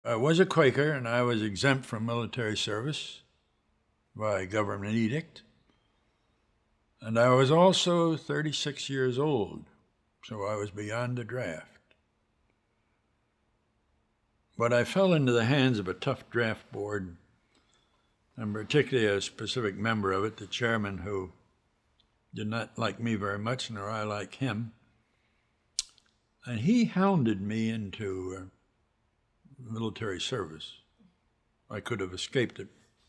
I was a Quaker, and I was exempt from military service by government edict. And I was also 36 years old, so I was beyond the draft. But I fell into the hands of a tough draft board, and particularly a specific member of it, the chairman, who did not like me very much, nor I like him. And he hounded me into military service. I could have escaped it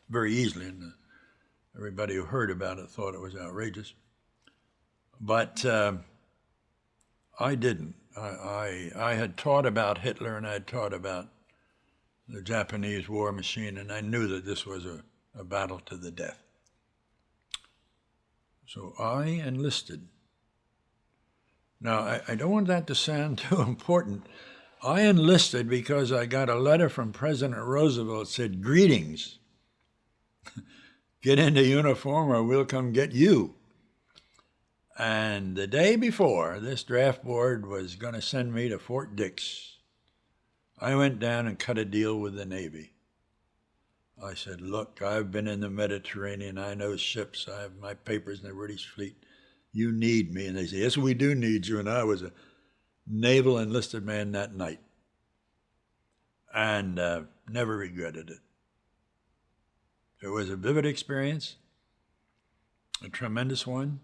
very easily, and everybody who heard about it thought it was outrageous. But I didn't. I had taught about Hitler, and I had taught about the Japanese war machine, and I knew that this was a battle to the death. So I enlisted. Now, I don't want that to sound too important. I enlisted because I got a letter from President Roosevelt that said, "Greetings. Get into uniform or we'll come get you." And the day before, this draft board was going to send me to Fort Dix. I went down and cut a deal with the Navy. I said, "Look, I've been in the Mediterranean. I know ships. I have my papers in the British fleet. You need me." And they said, "Yes, we do need you." And I was a naval enlisted man that night, and never regretted it. It was a vivid experience, a tremendous one.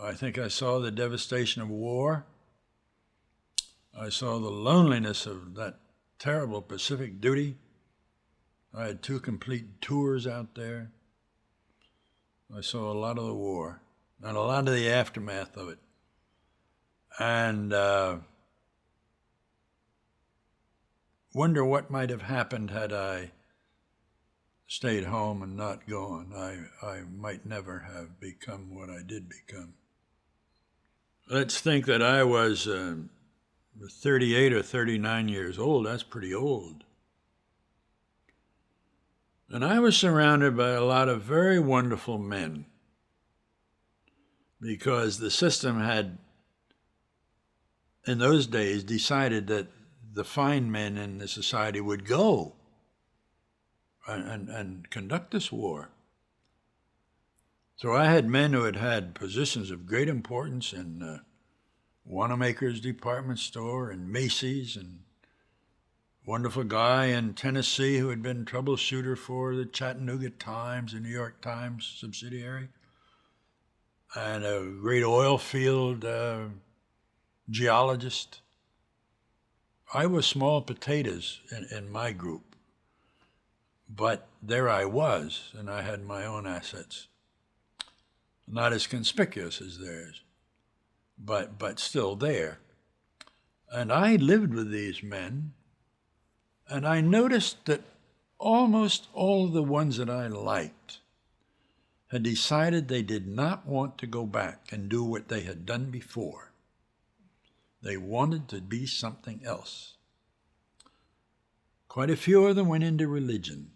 I think I saw the devastation of war. I saw the loneliness of that terrible Pacific duty. I had 2 complete tours out there. I saw a lot of the war and a lot of the aftermath of it. And wonder what might have happened had I stayed home and not gone. I might never have become what I did become. Let's think that I was 38 or 39 years old. That's pretty old. And I was surrounded by a lot of very wonderful men, because the system had, in those days, decided that the fine men in the society would go and conduct this war. So I had men who had had positions of great importance in Wanamaker's department store and Macy's, and a wonderful guy in Tennessee who had been troubleshooter for the Chattanooga Times, the New York Times subsidiary, and a great oil field geologist. I was small potatoes in my group, but there I was, and I had my own assets. Not as conspicuous as theirs, but still there. And I lived with these men, and I noticed that almost all the ones that I liked had decided they did not want to go back and do what they had done before. They wanted to be something else. Quite a few of them went into religion.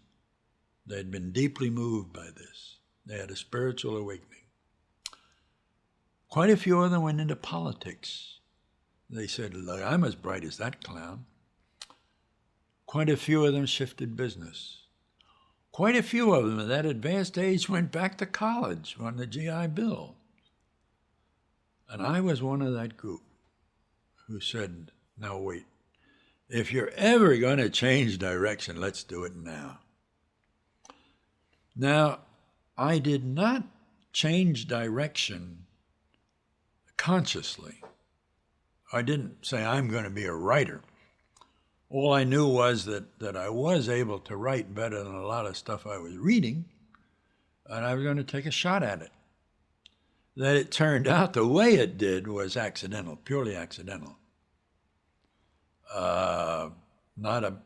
They had been deeply moved by this. They had a spiritual awakening. Quite a few of them went into politics. They said, "Look, I'm as bright as that clown." Quite a few of them shifted business. Quite a few of them at that advanced age went back to college on the GI Bill. And I was one of that group who said, "Now wait, if you're ever going to change direction, let's do it now." Now, I did not change direction consciously. I didn't say I'm going to be a writer. All I knew was that I was able to write better than a lot of stuff I was reading, and I was going to take a shot at it. That it turned out the way it did was accidental, purely accidental. Not a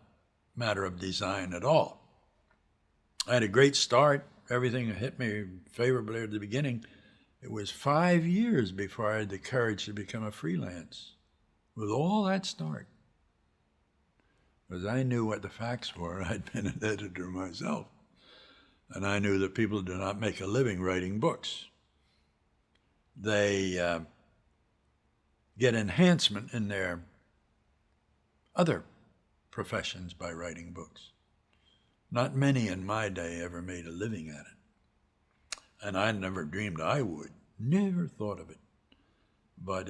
matter of design at all. I had a great start. Everything hit me favorably at the beginning. It was 5 years before I had the courage to become a freelance with all that start. Because I knew what the facts were. I'd been an editor myself. And I knew that people do not make a living writing books. They get enhancement in their other professions by writing books. Not many in my day ever made a living at it. And I never dreamed I would. Never thought of it. But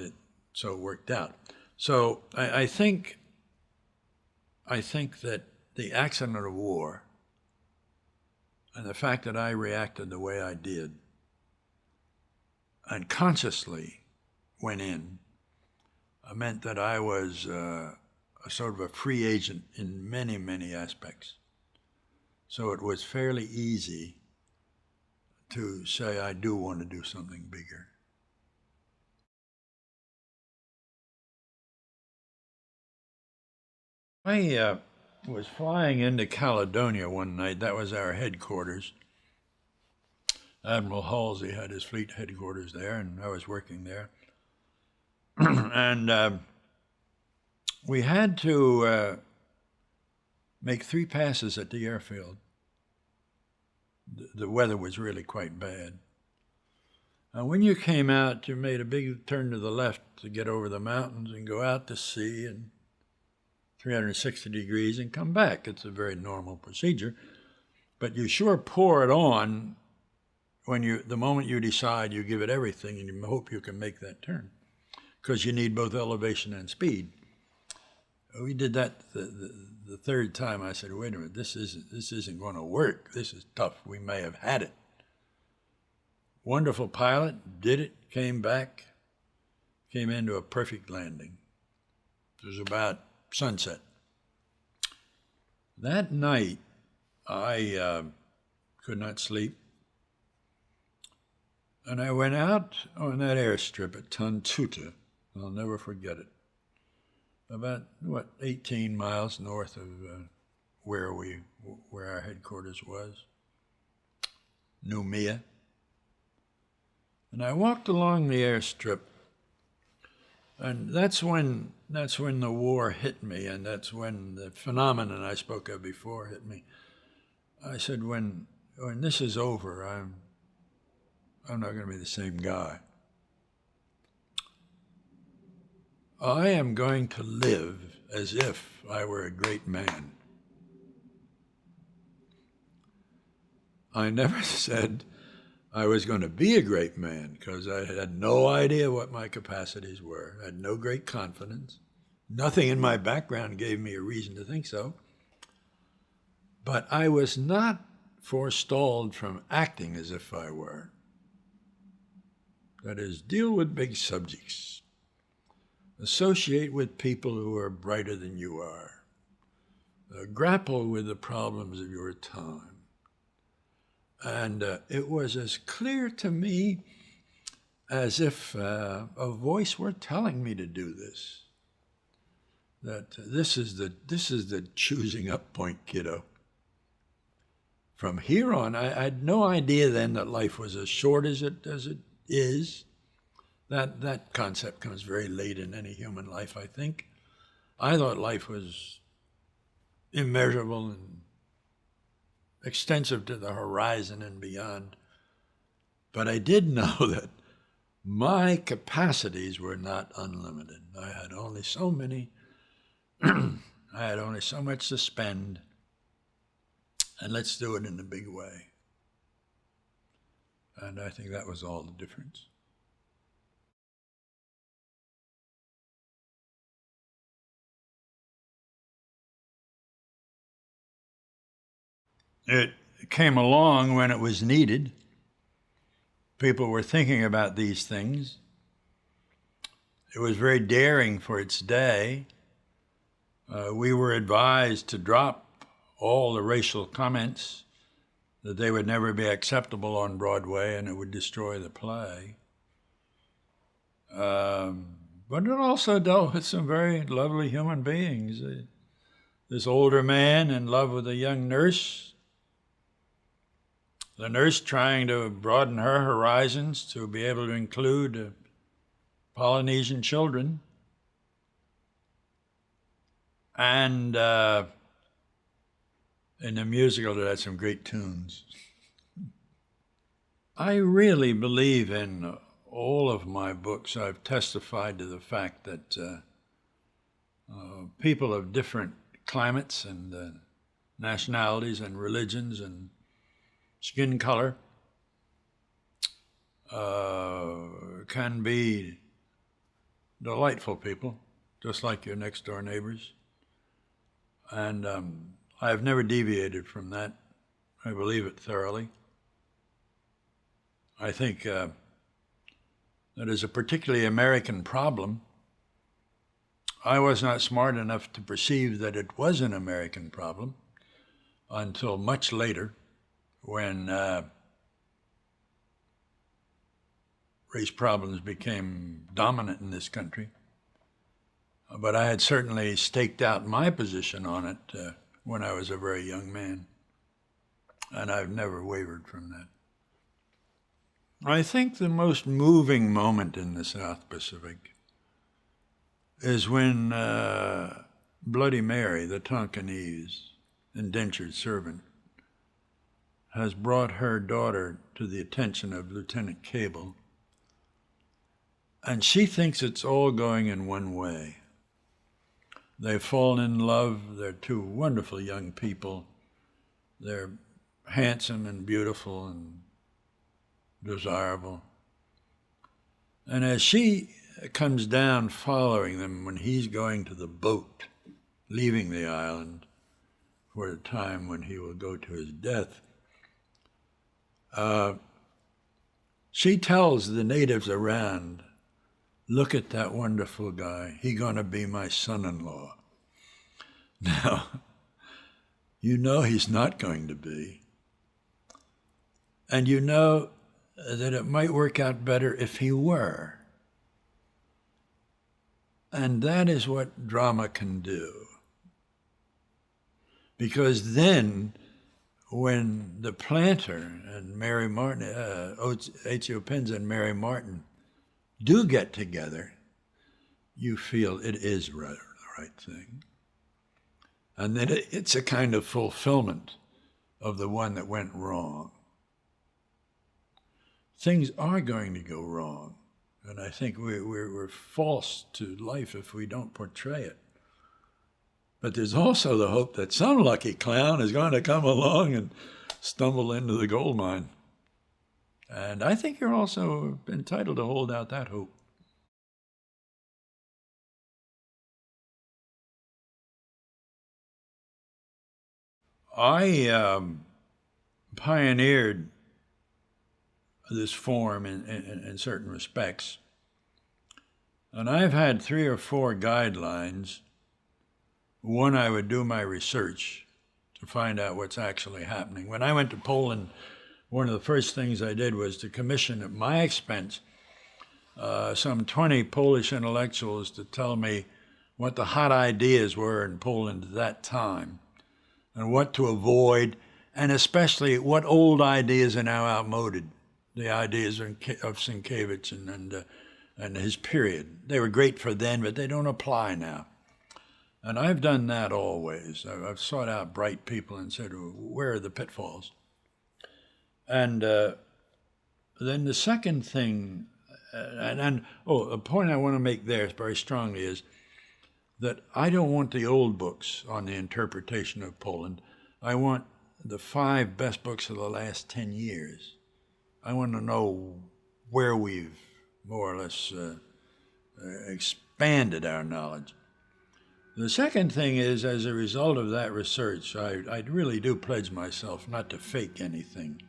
so it worked out. So I think that the accident of war and the fact that I reacted the way I did and consciously went in meant that I was a sort of a free agent in many, many aspects. So it was fairly easy to say, I do want to do something bigger. I was flying into Caledonia one night. That was our headquarters. Admiral Halsey had his fleet headquarters there, and I was working there. And we had to make 3 passes at the airfield. The weather was really quite bad. And when you came out, you made a big turn to the left to get over the mountains and go out to sea and 360 degrees and come back. It's a very normal procedure. But you sure pour it on when the moment you decide, you give it everything and you hope you can make that turn, because you need both elevation and speed. We did that the third time. I said, wait a minute, this isn't going to work. This is tough. We may have had it. Wonderful pilot, did it, came back, came into a perfect landing. It was about sunset. That night, I could not sleep. And I went out on that airstrip at Tuntuta. I'll never forget it. About, 18 miles north of where our headquarters was, Noumea. And I walked along the airstrip, and that's when the war hit me, and that's when the phenomenon I spoke of before hit me. I said, when this is over, I'm not going to be the same guy. I am going to live as if I were a great man. I never said I was going to be a great man, because I had no idea what my capacities were. I had no great confidence. Nothing in my background gave me a reason to think so. But I was not forestalled from acting as if I were. That is, deal with big subjects. Associate with people who are brighter than you are. Grapple with the problems of your time. And it was as clear to me as if a voice were telling me to do this. That this is the choosing up point, kiddo. From here on, I had no idea then that life was as short as it is. That concept comes very late in any human life, I think. I thought life was immeasurable and extensive to the horizon and beyond. But I did know that my capacities were not unlimited. I had only so many, I had only so much to spend, and let's do it in a big way. And I think that was all the difference. It came along when it was needed. People were thinking about these things. It was very daring for its day. We were advised to drop all the racial comments, that they would never be acceptable on Broadway and it would destroy the play. But it also dealt with some very lovely human beings. This older man in love with a young nurse, the nurse trying to broaden her horizons to be able to include Polynesian children, and in the musical it had some great tunes. I really believe in all of my books. I've testified to the fact that people of different climates and nationalities and religions and skin color can be delightful people, just like your next door neighbors. And I've never deviated from that. I believe it thoroughly. I think that is a particularly American problem. I was not smart enough to perceive that it was an American problem until much later, when race problems became dominant in this country. But I had certainly staked out my position on it when I was a very young man, and I've never wavered from that. I think the most moving moment in the South Pacific is when Bloody Mary, the Tonkinese indentured servant, has brought her daughter to the attention of Lieutenant Cable, and she thinks it's all going in one way. They've fallen in love. They're two wonderful young people. They're handsome and beautiful and desirable. And as she comes down following them when he's going to the boat, leaving the island for the time when he will go to his death, she tells the natives around, "Look at that wonderful guy. He's going to be my son-in-law." Now, you know he's not going to be. And you know that it might work out better if he were. And that is what drama can do. Because then, when the planter and Mary Martin, Ezio Pinza and Mary Martin do get together, you feel it is the right thing. And then it's a kind of fulfillment of the one that went wrong. Things are going to go wrong, and I think we're false to life if we don't portray it. But there's also the hope that some lucky clown is going to come along and stumble into the gold mine. And I think you're also entitled to hold out that hope. I pioneered this form in certain respects, and I've had 3 or 4 guidelines. One, I would do my research to find out what's actually happening. When I went to Poland, one of the first things I did was to commission at my expense some 20 Polish intellectuals to tell me what the hot ideas were in Poland at that time, and what to avoid, and especially what old ideas are now outmoded. The ideas of Sienkiewicz and his period. They were great for then, but they don't apply now. And I've done that always. I've sought out bright people and said, where are the pitfalls? And then the second thing, a point I want to make there very strongly is that I don't want the old books on the interpretation of Poland. I want the 5 best books of the last 10 years. I want to know where we've more or less expanded our knowledge. The second thing is, as a result of that research, I really do pledge myself not to fake anything,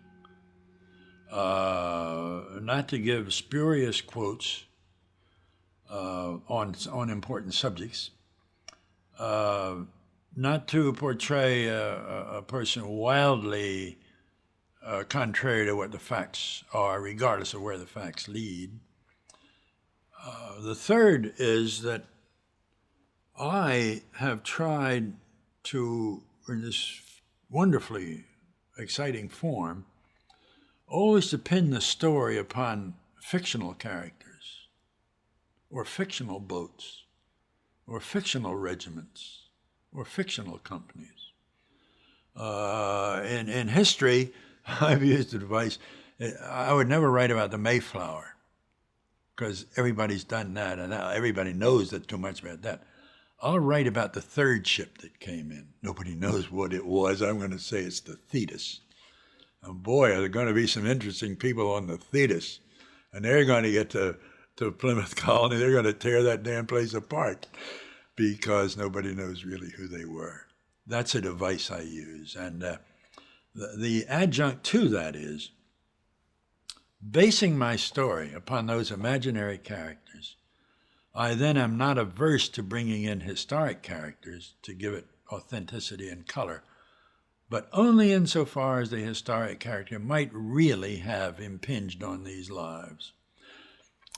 not to give spurious quotes on important subjects, not to portray a person wildly contrary to what the facts are, regardless of where the facts lead. The third is that I have tried to, in this wonderfully exciting form, always to pin the story upon fictional characters, or fictional boats, or fictional regiments, or fictional companies. In history, I've used the device, I would never write about the Mayflower, because everybody's done that, and now everybody knows that too much about that. I'll write about the third ship that came in. Nobody knows what it was. I'm going to say it's the Thetis. And boy, are there going to be some interesting people on the Thetis. And they're going to get to Plymouth Colony. They're going to tear that damn place apart because nobody knows really who they were. That's a device I use. And the adjunct to that is basing my story upon those imaginary characters. I then am not averse to bringing in historic characters to give it authenticity and color, but only insofar as the historic character might really have impinged on these lives.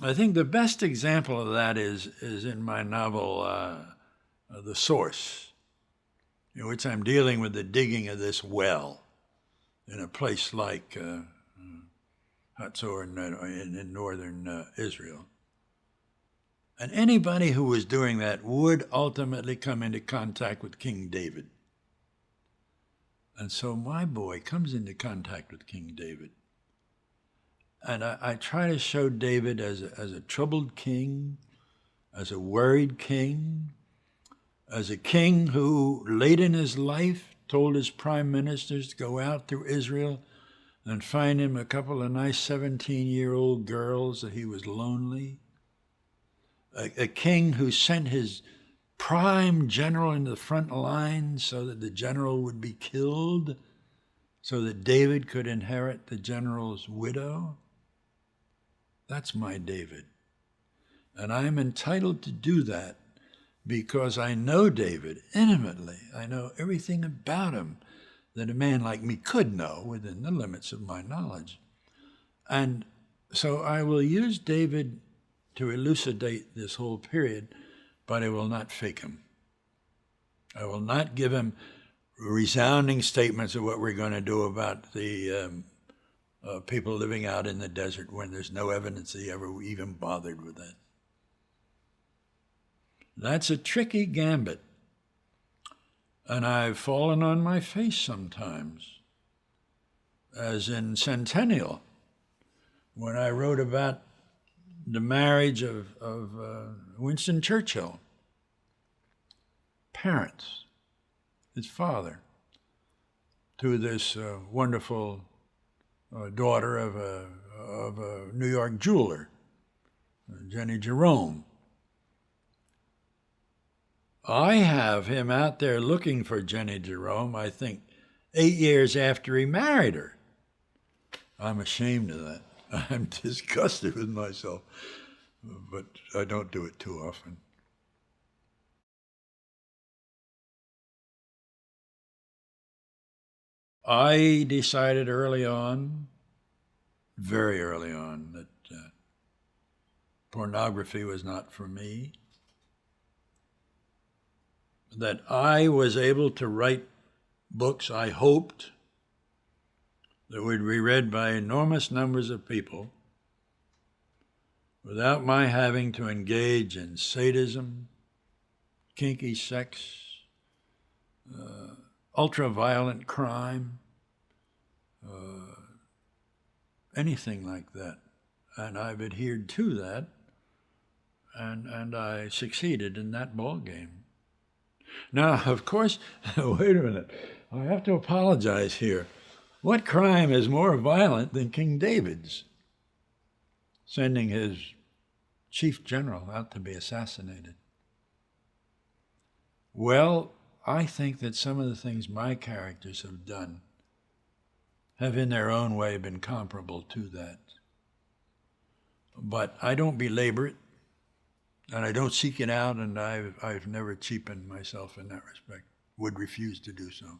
I think the best example of that is in my novel, The Source, in which I'm dealing with the digging of this well in a place like Hatzor in northern Israel. And anybody who was doing that would ultimately come into contact with King David. And so my boy comes into contact with King David. And I try to show David as a troubled king, as a worried king, as a king who, late in his life, told his prime ministers to go out through Israel and find him a couple of nice 17-year-old girls, that he was lonely. A king who sent his prime general into the front line so that the general would be killed, so that David could inherit the general's widow. That's my David. And I'm entitled to do that because I know David intimately. I know everything about him that a man like me could know within the limits of my knowledge. And so I will use David to elucidate this whole period, but I will not fake him. I will not give him resounding statements of what we're going to do about the people living out in the desert when there's no evidence he ever even bothered with that. That's a tricky gambit. And I've fallen on my face sometimes, as in Centennial, when I wrote about the marriage of Winston Churchill, parents, his father, to this wonderful daughter of a New York jeweler, Jenny Jerome. I have him out there looking for Jenny Jerome, I think, 8 years after he married her. I'm ashamed of that. I'm disgusted with myself, but I don't do it too often. I decided early on, very early on, that pornography was not for me, that I was able to write books, I hoped, that would be read by enormous numbers of people without my having to engage in sadism, kinky sex, ultra-violent crime, anything like that. And I've adhered to that, and I succeeded in that ball game. Now, of course, wait a minute, I have to apologize here. What crime is more violent than King David's? Sending his chief general out to be assassinated. Well, I think that some of the things my characters have done have in their own way been comparable to that. But I don't belabor it, and I don't seek it out, and I've never cheapened myself in that respect, would refuse to do so.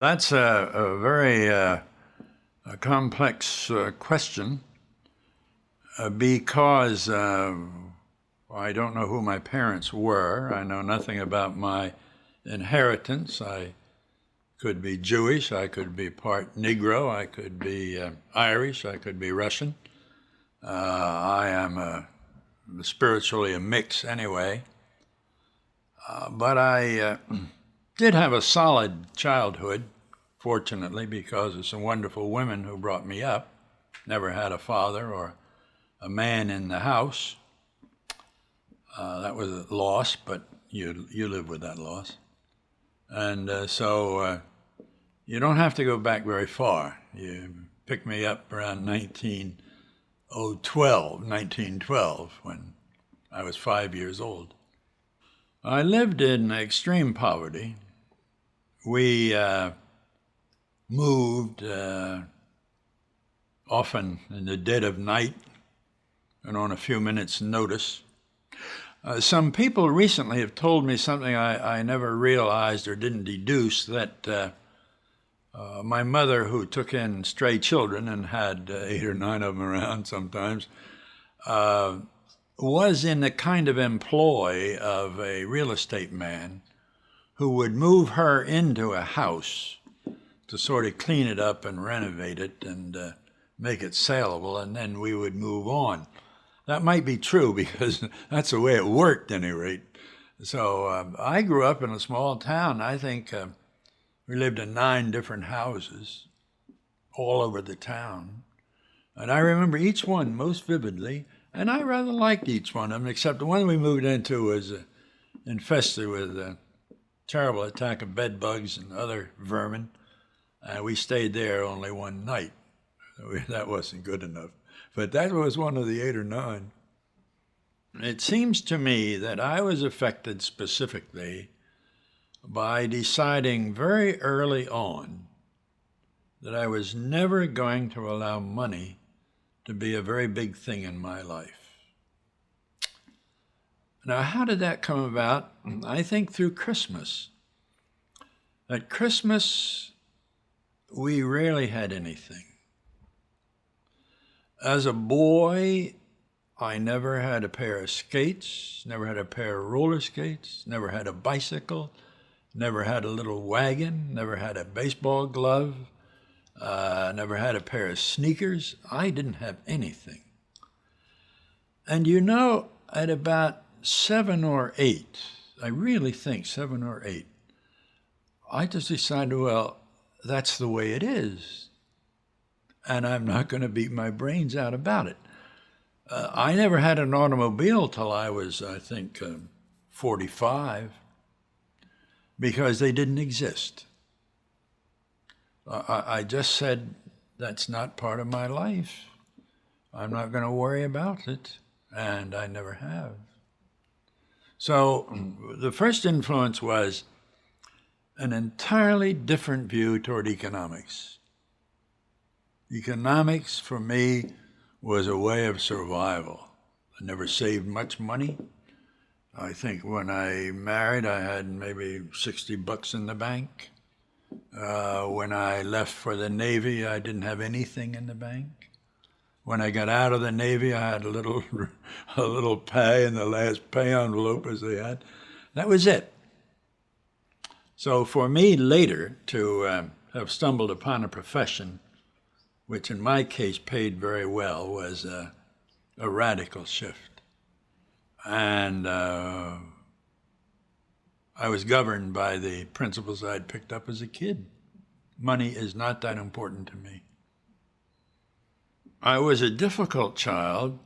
That's a very a complex question because I don't know who my parents were. I know nothing about my inheritance. I could be Jewish, I could be part Negro, I could be Irish, I could be Russian. I am spiritually a mix anyway. But I did have a solid childhood, fortunately, because of some wonderful women who brought me up. Never had a father or a man in the house. That was a loss, but you live with that loss. And so you don't have to go back very far. You picked me up around 1912, when I was 5 years old. I lived in extreme poverty. We moved often in the dead of night and on a few minutes' notice. Some people recently have told me something I never realized or didn't deduce, that my mother, who took in stray children and had 8 or 9 of them around sometimes, was in the kind of employ of a real estate man who would move her into a house to sort of clean it up and renovate it and make it saleable, and then we would move on. That might be true because that's the way it worked, at any rate. So I grew up in a small town. I think we lived in 9 different houses all over the town. And I remember each one most vividly, and I rather liked each one of them, except the one we moved into was infested with a terrible attack of bed bugs and other vermin. We stayed there only one night. That wasn't good enough. But that was one of the 8 or 9. It seems to me that I was affected specifically by deciding very early on that I was never going to allow money to be a very big thing in my life. Now, how did that come about? I think through Christmas. At Christmas, we rarely had anything. As a boy, I never had a pair of skates, never had a pair of roller skates, never had a bicycle, never had a little wagon, never had a baseball glove, never had a pair of sneakers. I didn't have anything. And you know, at about 7 or 8, I really think 7 or 8, I just decided, well, that's the way it is. And I'm not going to beat my brains out about it. I never had an automobile till I was, I think, 45, because they didn't exist. I just said, that's not part of my life. I'm not going to worry about it, and I never have. So the first influence was an entirely different view toward economics. Economics, for me, was a way of survival. I never saved much money. I think when I married, I had maybe $60 in the bank. When I left for the Navy, I didn't have anything in the bank. When I got out of the Navy, I had a little pay in the last pay envelope, as they had. That was it. So for me later to have stumbled upon a profession which in my case paid very well was a radical shift. And I was governed by the principles I'd picked up as a kid. Money is not that important to me. I was a difficult child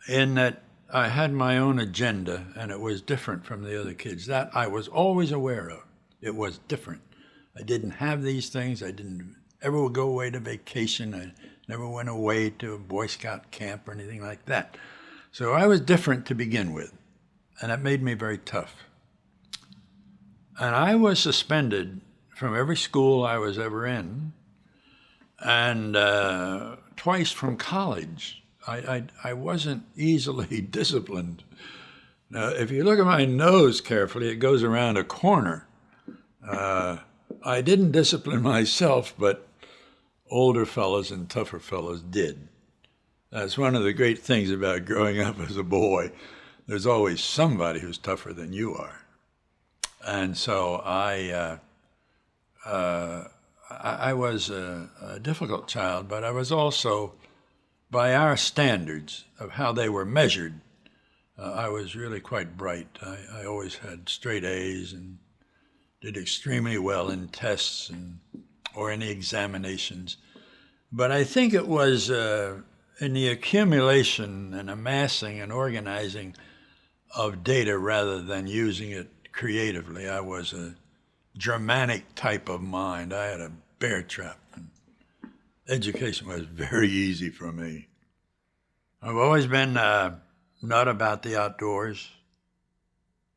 in that I had my own agenda, and it was different from the other kids. That I was always aware of. It was different. I didn't have these things. I didn't ever go away to vacation. I never went away to a Boy Scout camp or anything like that. So I was different to begin with, and that made me very tough. And I was suspended from every school I was ever in, and twice from college. I wasn't easily disciplined. Now, if you look at my nose carefully, it goes around a corner. I didn't discipline myself, but older fellows and tougher fellows did. That's one of the great things about growing up as a boy. There's always somebody who's tougher than you are. And so I was a difficult child, but I was also, by our standards of how they were measured, I was really quite bright. I always had straight A's and did extremely well in tests or any examinations. But I think it was in the accumulation and amassing and organizing of data rather than using it creatively, I was a Germanic type of mind. I had a bear trap. And education was very easy for me. I've always been not about the outdoors.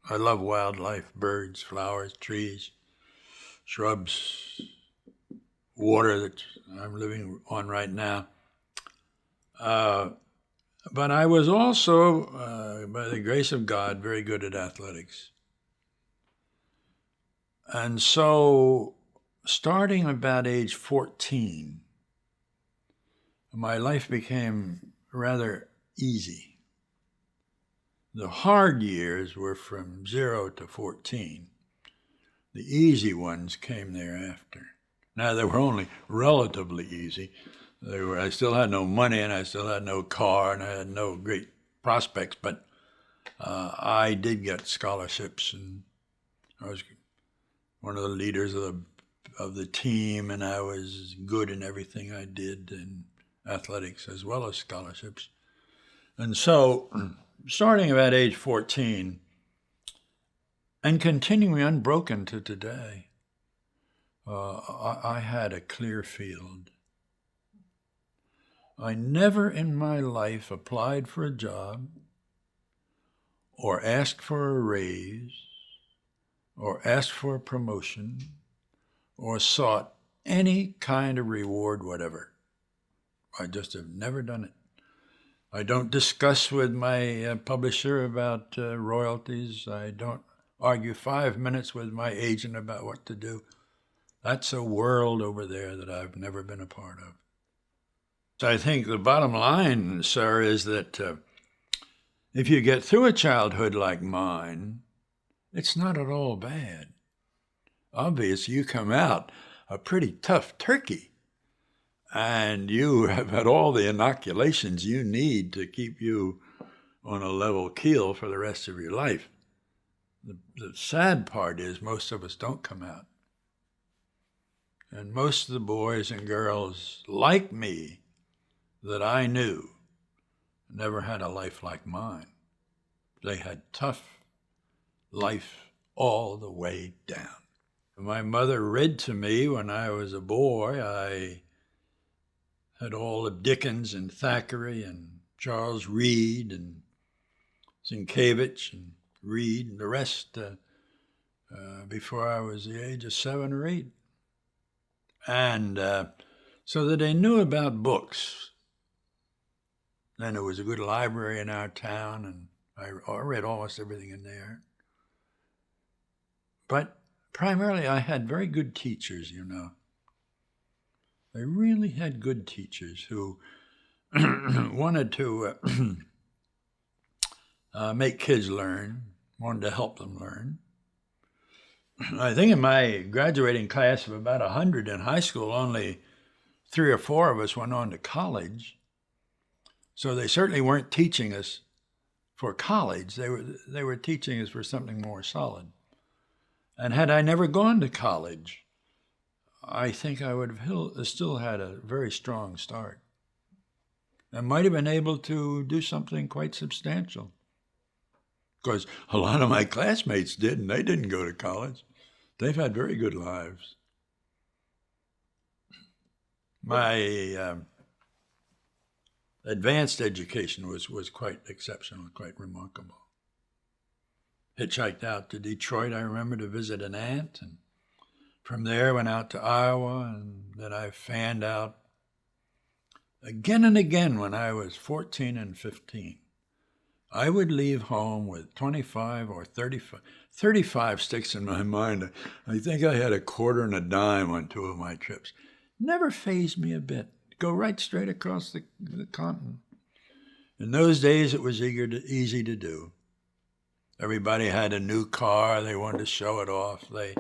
I love wildlife, birds, flowers, trees, shrubs, water that I'm living on right now. But I was also, by the grace of God, very good at athletics. And so, starting about age 14, my life became rather easy. The hard years were from 0 to 14. The easy ones came thereafter. Now, they were only relatively easy. I still had no money, and I still had no car, and I had no great prospects, but I did get scholarships, and I was one of the leaders of the team, and I was good in everything I did in athletics as well as scholarships. And so, starting about age 14 and continuing unbroken to today, I had a clear field. I never in my life applied for a job or asked for a raise or asked for a promotion or sought any kind of reward whatever. I just have never done it. I don't discuss with my publisher about royalties. I don't argue 5 minutes with my agent about what to do. That's a world over there that I've never been a part of. So I think the bottom line, sir, is that if you get through a childhood like mine, it's not at all bad. Obviously, you come out a pretty tough turkey, and you have had all the inoculations you need to keep you on a level keel for the rest of your life. The sad part is most of us don't come out. And most of the boys and girls like me that I knew never had a life like mine. They had tough life all the way down. My mother read to me when I was a boy. I had all of Dickens and Thackeray and Charles Reade and Sienkiewicz and Reed and the rest before I was the age of 7 or 8. And so that they knew about books. Then there was a good library in our town, and I read almost everything in there. But primarily, I had very good teachers, you know. I really had good teachers who wanted to make kids learn, wanted to help them learn. I think in my graduating class of about 100 in high school, only 3 or 4 of us went on to college. So they certainly weren't teaching us for college. They were teaching us for something more solid. And had I never gone to college, I think I would have still had a very strong start. I might have been able to do something quite substantial. Because a lot of my classmates did, and they didn't go to college. They've had very good lives. My advanced education was quite exceptional, quite remarkable. Hitchhiked out to Detroit, I remember, to visit an aunt, and from there went out to Iowa, and then I fanned out again and again when I was 14 and 15. I would leave home with 25 or 35 sticks in my mind. I think I had a quarter and a dime on 2 of my trips. Never fazed me a bit. Go right straight across the continent. In those days, it was easy to do. Everybody had a new car. They wanted to show it off. They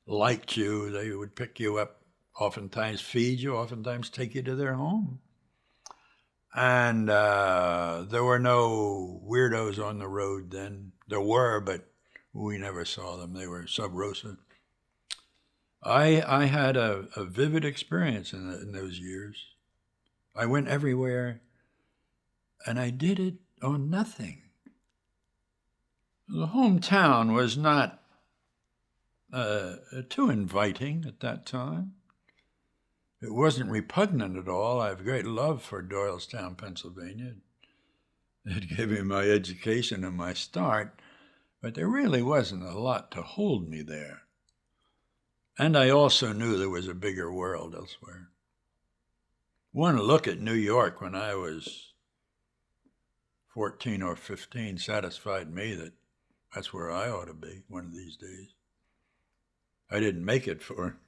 liked you. They would pick you up, oftentimes feed you, oftentimes take you to their home. And there were no weirdos on the road then. There were, but we never saw them. They were sub rosa. I had a vivid experience in those years. I went everywhere and I did it on nothing. The hometown was not too inviting at that time. It wasn't repugnant at all. I have great love for Doylestown, Pennsylvania. It gave me my education and my start, but there really wasn't a lot to hold me there. And I also knew there was a bigger world elsewhere. One look at New York when I was 14 or 15 satisfied me that that's where I ought to be one of these days. I didn't make it for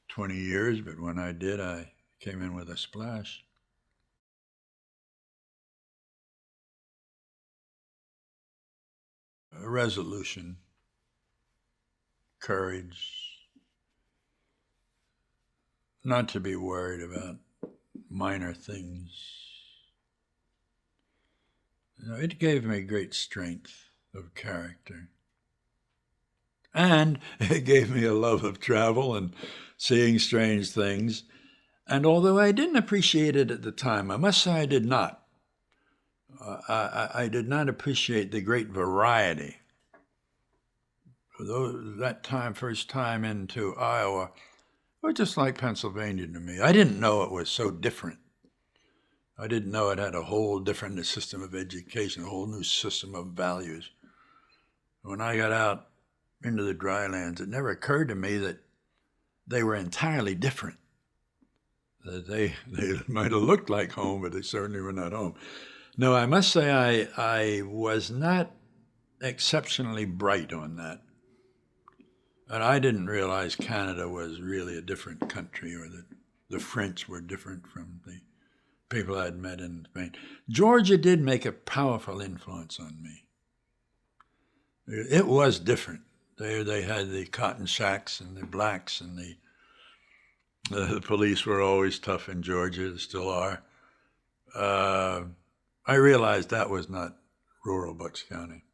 20 years, but when I did, I came in with a splash. A resolution, courage, not to be worried about minor things. It gave me great strength of character. And it gave me a love of travel and seeing strange things. And although I didn't appreciate it at the time, I must say I did not. I did not appreciate the great variety. That time, first time into Iowa, it was just like Pennsylvania to me. I didn't know it was so different. I didn't know it had a whole different system of education, a whole new system of values. When I got out into the drylands, it never occurred to me that they were entirely different. That they might have looked like home, but they certainly were not home. No, I must say I was not exceptionally bright on that. And I didn't realize Canada was really a different country, or that the French were different from the people I'd met in Spain. Georgia did make a powerful influence on me. It was different. They had the cotton shacks and the blacks, and the police were always tough in Georgia, they still are. I realized that was not rural Bucks County.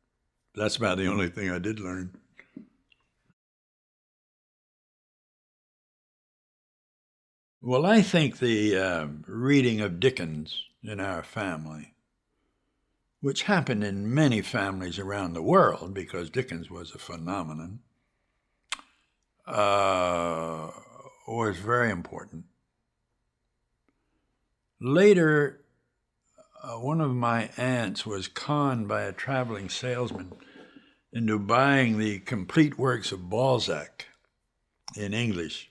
That's about the only thing I did learn. Well, I think the reading of Dickens in our family, which happened in many families around the world because Dickens was a phenomenon, was very important. Later, one of my aunts was conned by a traveling salesman into buying the complete works of Balzac in English.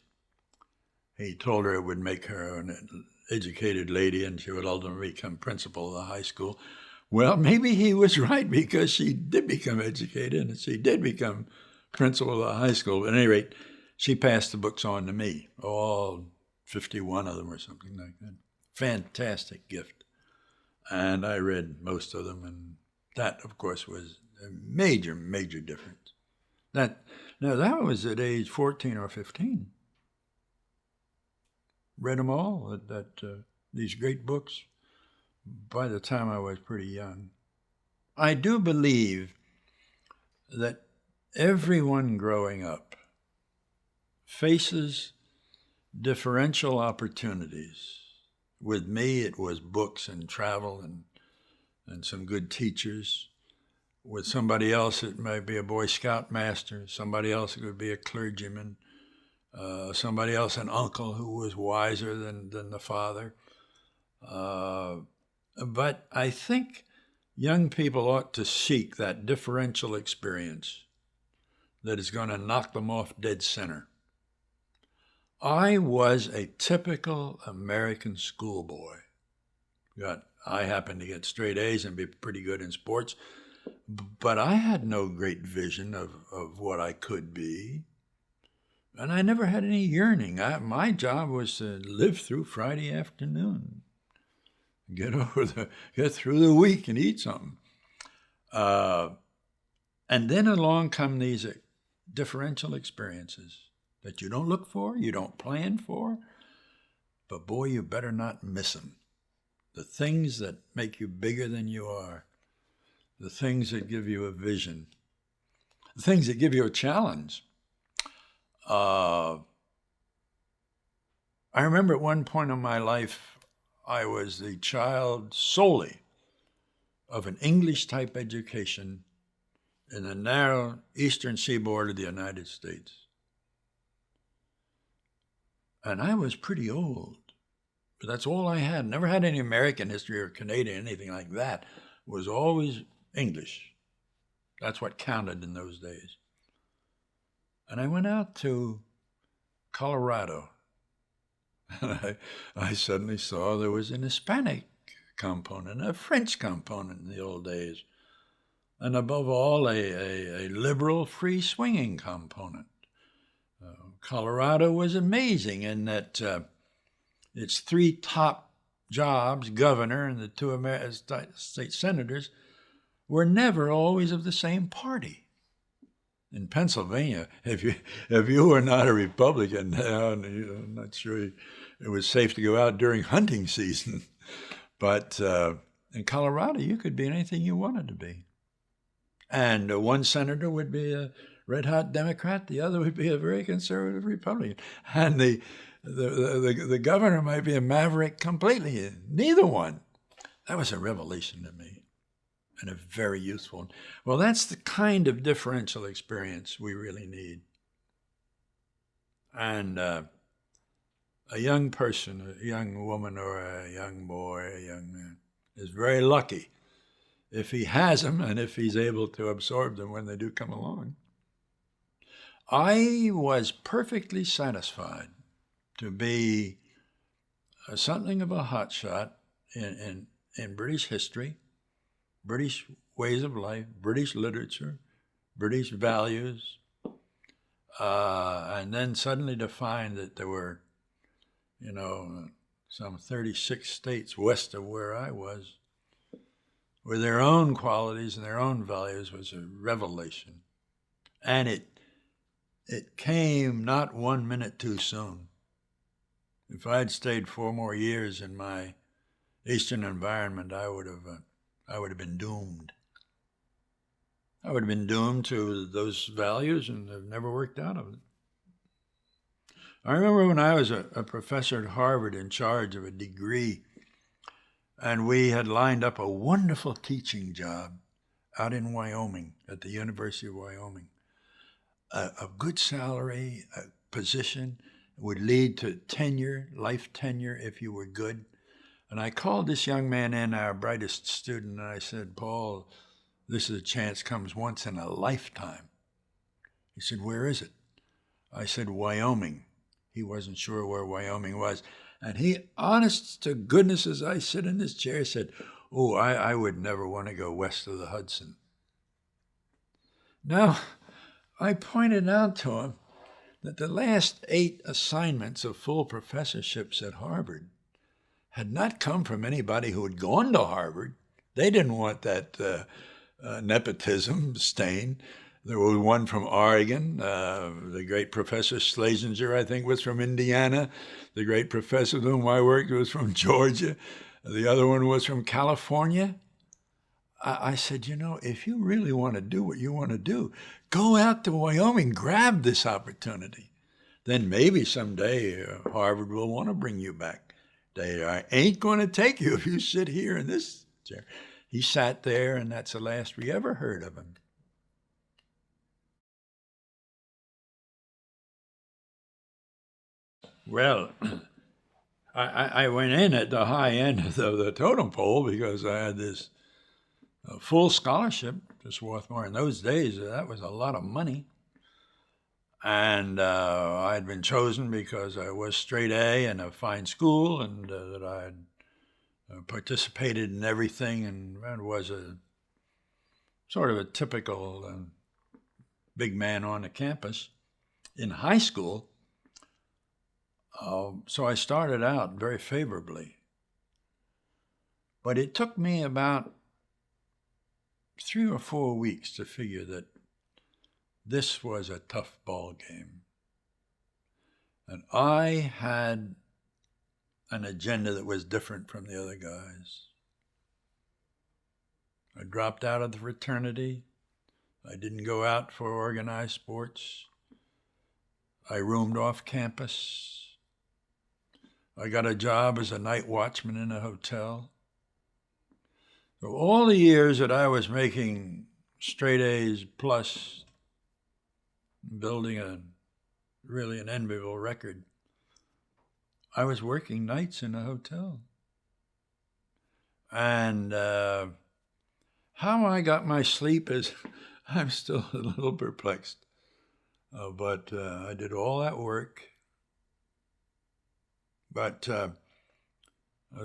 He told her it would make her an educated lady and she would ultimately become principal of the high school. Well, maybe he was right, because she did become educated and she did become principal of the high school. But at any rate, she passed the books on to me, all 51 of them or something like that. Fantastic gift. And I read most of them, and that, of course, was a major, major difference. That was at age 14 or 15. Read them all, these great books, by the time I was pretty young. I do believe that everyone growing up faces differential opportunities. With me, it was books and travel and some good teachers. With somebody else, it might be a Boy Scout master. Somebody else, it would be a clergyman. Somebody else, an uncle who was wiser than the father. But I think young people ought to seek that differential experience that is going to knock them off dead center. I was a typical American schoolboy. I happened to get straight A's and be pretty good in sports, but I had no great vision of what I could be. And I never had any yearning. My job was to live through Friday afternoon, get through the week and eat something. And then along come these differential experiences that you don't look for, you don't plan for, but boy, you better not miss them. The things that make you bigger than you are, the things that give you a vision, the things that give you a challenge. I remember at one point in my life, I was the child solely of an English-type education in the narrow eastern seaboard of the United States. And I was pretty old, but that's all I had. Never had any American history or Canadian, anything like that. It was always English. That's what counted in those days. And I went out to Colorado, and I suddenly saw there was an Hispanic component, a French component in the old days, and above all, a liberal free swinging component. Colorado was amazing in that its three top jobs, governor and the two state senators, were never always of the same party. In Pennsylvania, if you were not a Republican, I'm not sure it was safe to go out during hunting season. But in Colorado, you could be anything you wanted to be. And one senator would be a red-hot Democrat, the other would be a very conservative Republican. And the governor might be a maverick completely, neither one. That was a revelation to me, and a very useful one. Well, that's the kind of differential experience we really need. And a young person, a young woman or a young boy, a young man, is very lucky if he has them and if he's able to absorb them when they do come along. I was perfectly satisfied to be something of a hotshot in British history, British ways of life, British literature, British values, and then suddenly to find that there were, some 36 states west of where I was, with their own qualities and their own values, was a revelation. And it came not 1 minute too soon. If I'd stayed 4 more years in my Eastern environment, I would have been doomed. I would have been doomed to those values and have never worked out of it. I remember when I was a professor at Harvard in charge of a degree, and we had lined up a wonderful teaching job out in Wyoming, at the University of Wyoming. A good salary, a position, would lead to tenure, life tenure if you were good. And I called this young man in, our brightest student, and I said, Paul, this is a chance comes once in a lifetime. He said, where is it? I said, Wyoming. He wasn't sure where Wyoming was. And he, honest to goodness, as I sit in this chair, said, oh, I would never want to go west of the Hudson. Now, I pointed out to him that the last 8 assignments of full professorships at Harvard had not come from anybody who had gone to Harvard. They didn't want that nepotism stain. There was one from Oregon. The great Professor Schlesinger, I think, was from Indiana. The great professor with whom I worked was from Georgia. The other one was from California. I said, if you really want to do what you want to do, go out to Wyoming, grab this opportunity. Then maybe someday Harvard will want to bring you back. They ain't going to take you if you sit here in this chair. He sat there, and that's the last we ever heard of him. Well, I went in at the high end of the totem pole because I had this full scholarship to Swarthmore. In those days, that was a lot of money. And I had been chosen because I was straight A in a fine school, and that I had participated in everything and was a sort of a typical big man on the campus. In high school, so I started out very favorably. But it took me about 3 or 4 weeks to figure that this was a tough ball game. And I had an agenda that was different from the other guys. I dropped out of the fraternity. I didn't go out for organized sports. I roomed off campus. I got a job as a night watchman in a hotel. So all the years that I was making straight A's plus, building really an enviable record, I was working nights in a hotel. And how I got my sleep is, I'm still a little perplexed. But I did all that work. But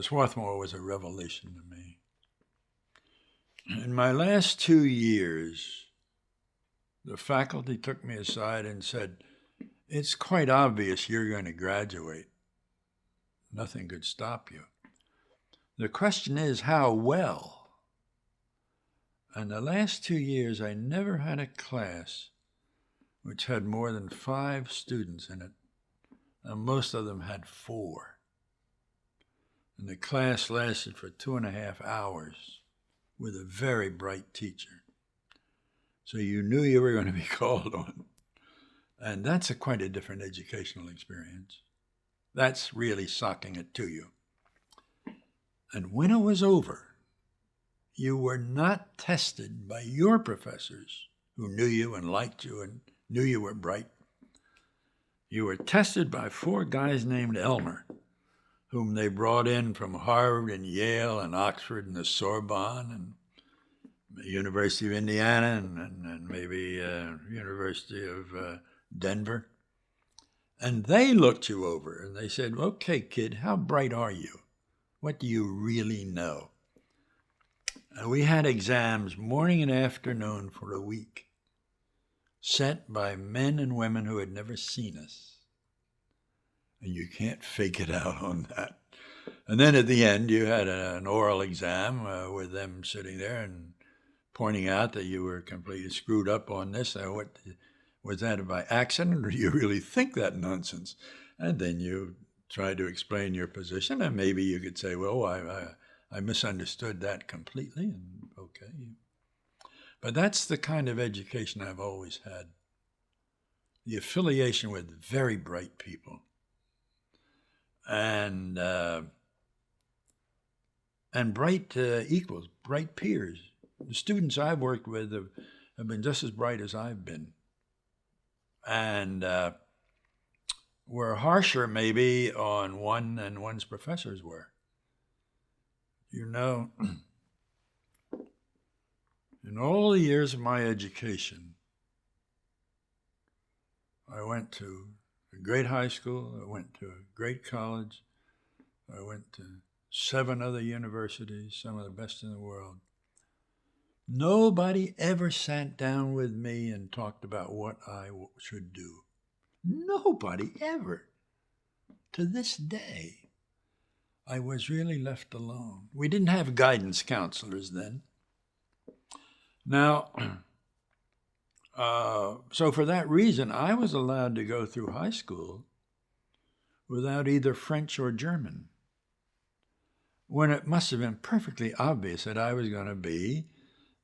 Swarthmore was a revelation to me. In my last 2 years, the faculty took me aside and said, "It's quite obvious you're going to graduate. Nothing could stop you. The question is, how well?" And the last 2 years, I never had a class which had more than 5 students in it, and most of them had 4. And the class lasted for 2.5 hours with a very bright teacher. So you knew you were going to be called on. And that's quite a different educational experience. That's really socking it to you. And when it was over, you were not tested by your professors who knew you and liked you and knew you were bright. You were tested by 4 guys named Elmer, whom they brought in from Harvard and Yale and Oxford and the Sorbonne and the University of Indiana and maybe University of Denver. And they looked you over and they said, "Okay, kid, how bright are you? What do you really know?" And we had exams morning and afternoon for a week, set by men and women who had never seen us. And you can't fake it out on that. And then at the end, you had an oral exam with them sitting there and pointing out that you were completely screwed up on this. What was that, by accident, or do you really think that nonsense? And then you try to explain your position, and maybe you could say, "Well, I misunderstood that completely," and okay. But that's the kind of education I've always had. The affiliation with very bright people. And bright equals, bright peers. The students I've worked with have been just as bright as I've been. And were harsher maybe on one than one's professors were. You know, in all the years of my education, I went to a great high school, I went to a great college, I went to 7 other universities, some of the best in the world. Nobody ever sat down with me and talked about what I should do. Nobody ever. To this day, I was really left alone. We didn't have guidance counselors then. Now, so for that reason, I was allowed to go through high school without either French or German, when it must have been perfectly obvious that I was going to be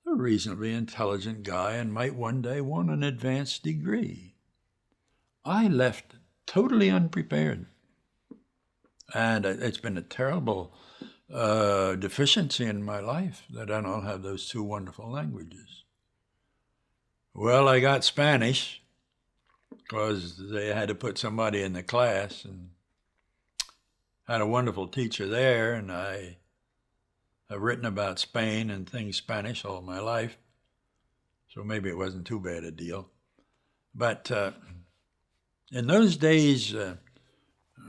a reasonably intelligent guy and might one day want an advanced degree. I left totally unprepared. And it's been a terrible deficiency in my life that I don't have those 2 wonderful languages. Well, I got Spanish because they had to put somebody in the class, and had a wonderful teacher there, and I have written about Spain and things Spanish all my life, so maybe it wasn't too bad a deal. But in those days,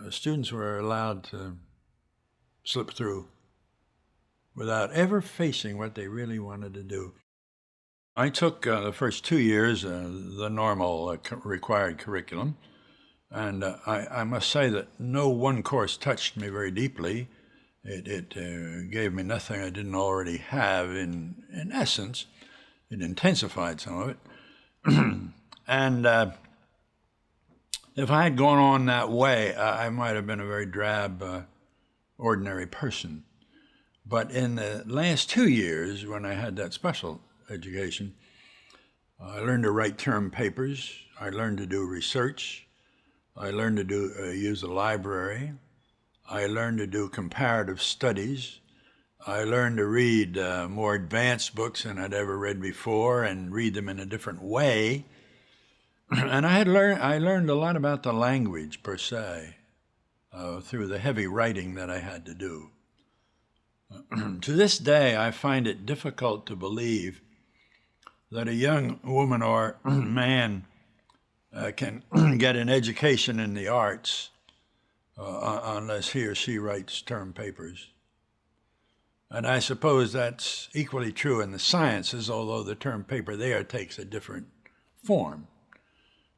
students were allowed to slip through without ever facing what they really wanted to do. I took the first 2 years, the normal required curriculum, and I must say that no one course touched me very deeply. It gave me nothing I didn't already have in essence. It intensified some of it. And if I had gone on that way, I might have been a very drab, ordinary person. But in the last 2 years, when I had that special education, I learned to write term papers. I learned to do research. I learned to use a library. I learned to do comparative studies. I learned to read more advanced books than I'd ever read before and read them in a different way. And I learned a lot about the language per se through the heavy writing that I had to do. To this day, I find it difficult to believe that a young woman or man can get an education in the arts unless he or she writes term papers. And I suppose that's equally true in the sciences, although the term paper there takes a different form.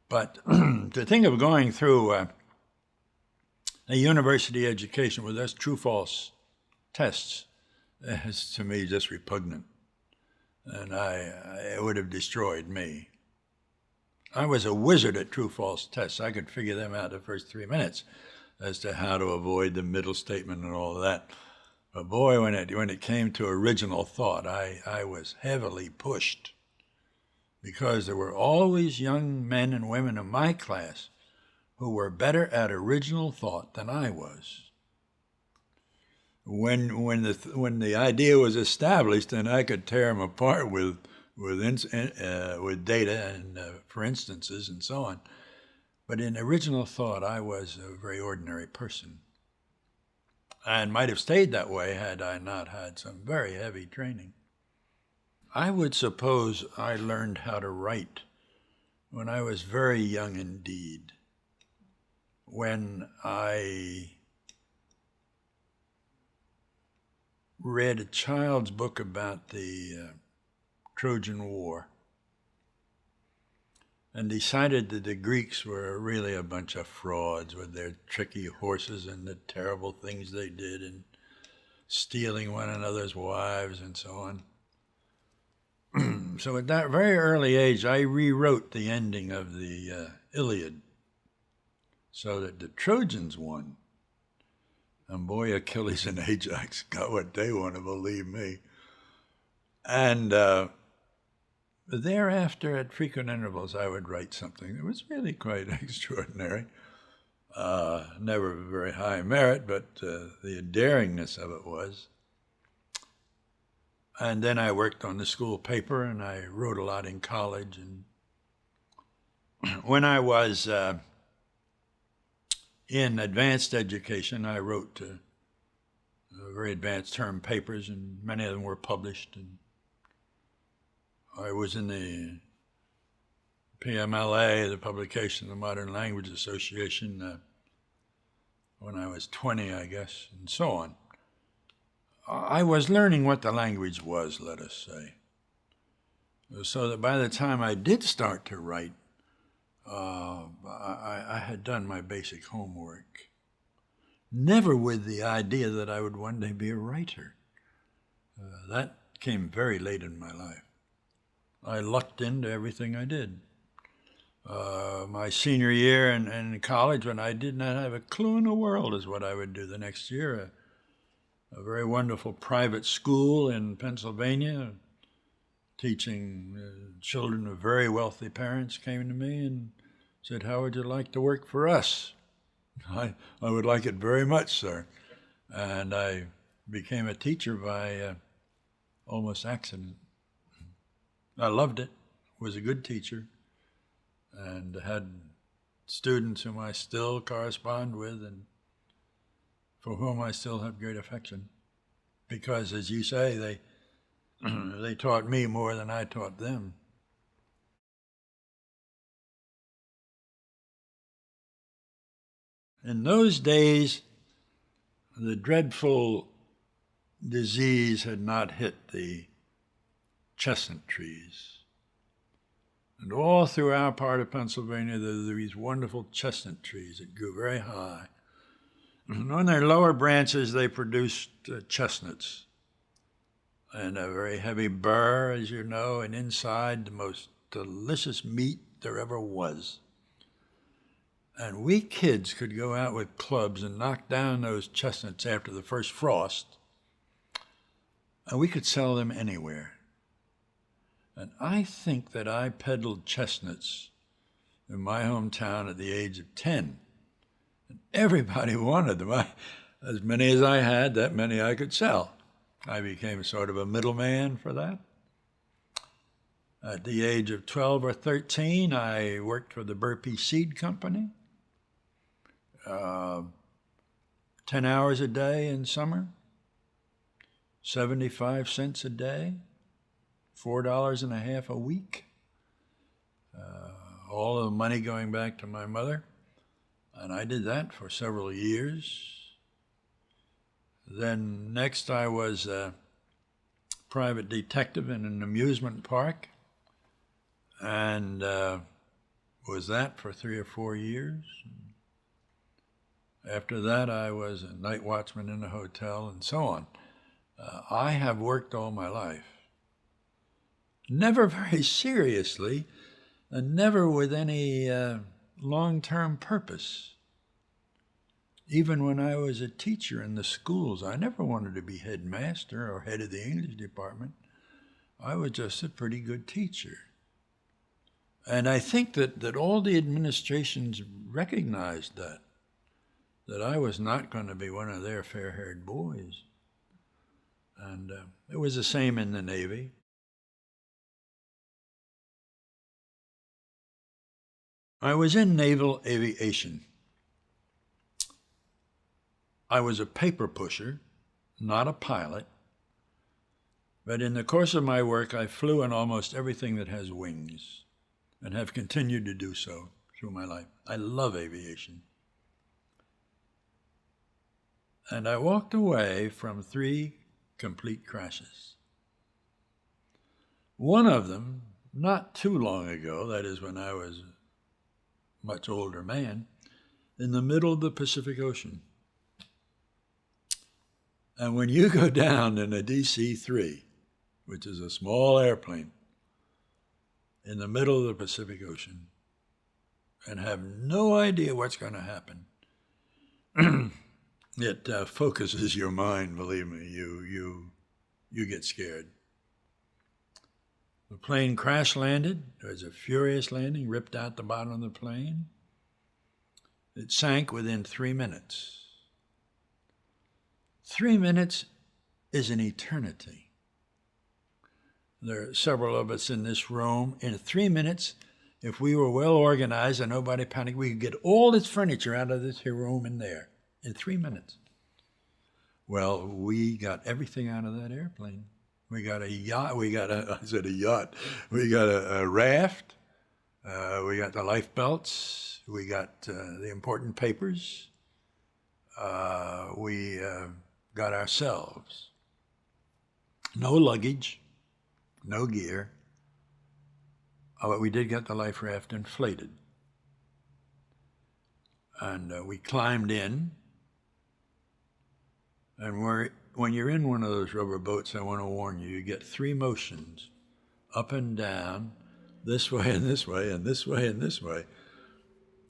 But to think of going through a university education with those true-false tests is, to me, just repugnant. And it would have destroyed me. I was a wizard at true-false tests. I could figure them out the first 3 minutes as to how to avoid the middle statement and all of that. But boy, when it came to original thought, I was heavily pushed because there were always young men and women in my class who were better at original thought than I was. When the idea was established, then I could tear them apart with data and for instances and so on. But in original thought, I was a very ordinary person, and might have stayed that way had I not had some very heavy training. I would suppose I learned how to write when I was very young indeed, when I read a child's book about the Trojan War and decided that the Greeks were really a bunch of frauds with their tricky horses and the terrible things they did and stealing one another's wives and so on. So at that very early age, I rewrote the ending of the Iliad so that the Trojans won. And boy, Achilles and Ajax got what they want to believe me. And thereafter, at frequent intervals, I would write something that was really quite extraordinary. Never of very high merit, but the daringness of it was. And then I worked on the school paper, and I wrote a lot in college. And when I was in advanced education, I wrote very advanced term papers, and many of them were published. And I was in the PMLA, the Publication of the Modern Language Association, when I was 20, I guess, and so on. I was learning what the language was, let us say, so that by the time I did start to write, I had done my basic homework. Never with the idea that I would one day be a writer. That came very late in my life. I lucked into everything I did. My senior year in college, when I did not have a clue in the world as what I would do the next year, a very wonderful private school in Pennsylvania, teaching children of very wealthy parents, came to me and said, "How would you like to work for us?" I would like it very much, sir. And I became a teacher by almost accident. I loved it, was a good teacher, and had students whom I still correspond with and for whom I still have great affection. Because, as you say, they taught me more than I taught them. In those days, the dreadful disease had not hit the chestnut trees. And all through our part of Pennsylvania, there were these wonderful chestnut trees that grew very high. And on their lower branches, they produced chestnuts and a very heavy burr, as you know, and inside the most delicious meat there ever was. And we kids could go out with clubs and knock down those chestnuts after the first frost, and we could sell them anywhere. And I think that I peddled chestnuts in my hometown at the age of 10. And everybody wanted them. As many as I had, that many I could sell. I became sort of a middleman for that. At the age of 12 or 13, I worked for the Burpee Seed Company, 10 hours a day in summer, 75 cents a day, $4.50 a week, all of the money going back to my mother. And I did that for several years. Then next I was a private detective in an amusement park, and was that for 3 or 4 years. After that I was a night watchman in a hotel and so on. I have worked all my life, never very seriously and never with any long-term purpose. Even when I was a teacher in the schools, I never wanted to be headmaster or head of the English department. I was just a pretty good teacher. And I think that all the administrations recognized that I was not going to be one of their fair-haired boys. And it was the same in the Navy. I was in naval aviation. I was a paper pusher, not a pilot, but in the course of my work, I flew in almost everything that has wings and have continued to do so through my life. I love aviation. And I walked away from 3 complete crashes. One of them, not too long ago, that is when I was a much older man, in the middle of the Pacific Ocean. And when you go down in a DC-3, which is a small airplane, in the middle of the Pacific Ocean, and have no idea what's going to happen, it focuses your mind, believe me. You get scared. The plane crash landed. It was a furious landing, ripped out the bottom of the plane. It sank within 3 minutes. 3 minutes is an eternity. There are several of us in this room. In 3 minutes, if we were well organized and nobody panicked, we could get all this furniture out of this here room in there in 3 minutes. Well, we got everything out of that airplane. We got a yacht. We got a raft. We got the life belts. We got the important papers. We got ourselves. No luggage, no gear. But we did get the life raft inflated. And we climbed in. And when you're in one of those rubber boats, I want to warn you, you get 3 motions, up and down, this way and this way and this way and this way.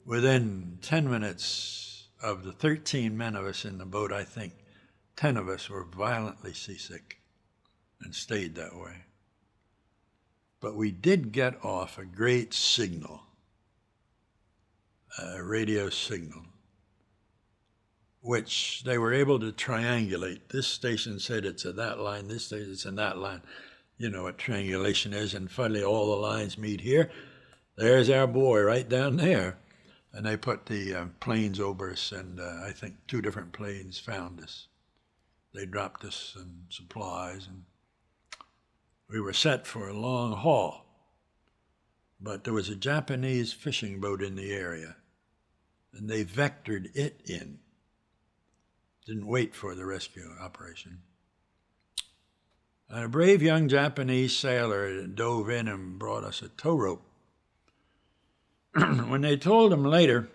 Within 10 minutes of the 13 men of us in the boat, I think 10 of us were violently seasick and stayed that way. But we did get off a great signal, a radio signal, which they were able to triangulate. This station said it's at that line, this station it's in that line. You know what triangulation is, and finally all the lines meet here. There's our boy right down there. And they put the planes over us, and I think 2 different planes found us. They dropped us some supplies, and we were set for a long haul. But there was a Japanese fishing boat in the area, and they vectored it in. Didn't wait for the rescue operation. And a brave young Japanese sailor dove in and brought us a tow rope. When they told him later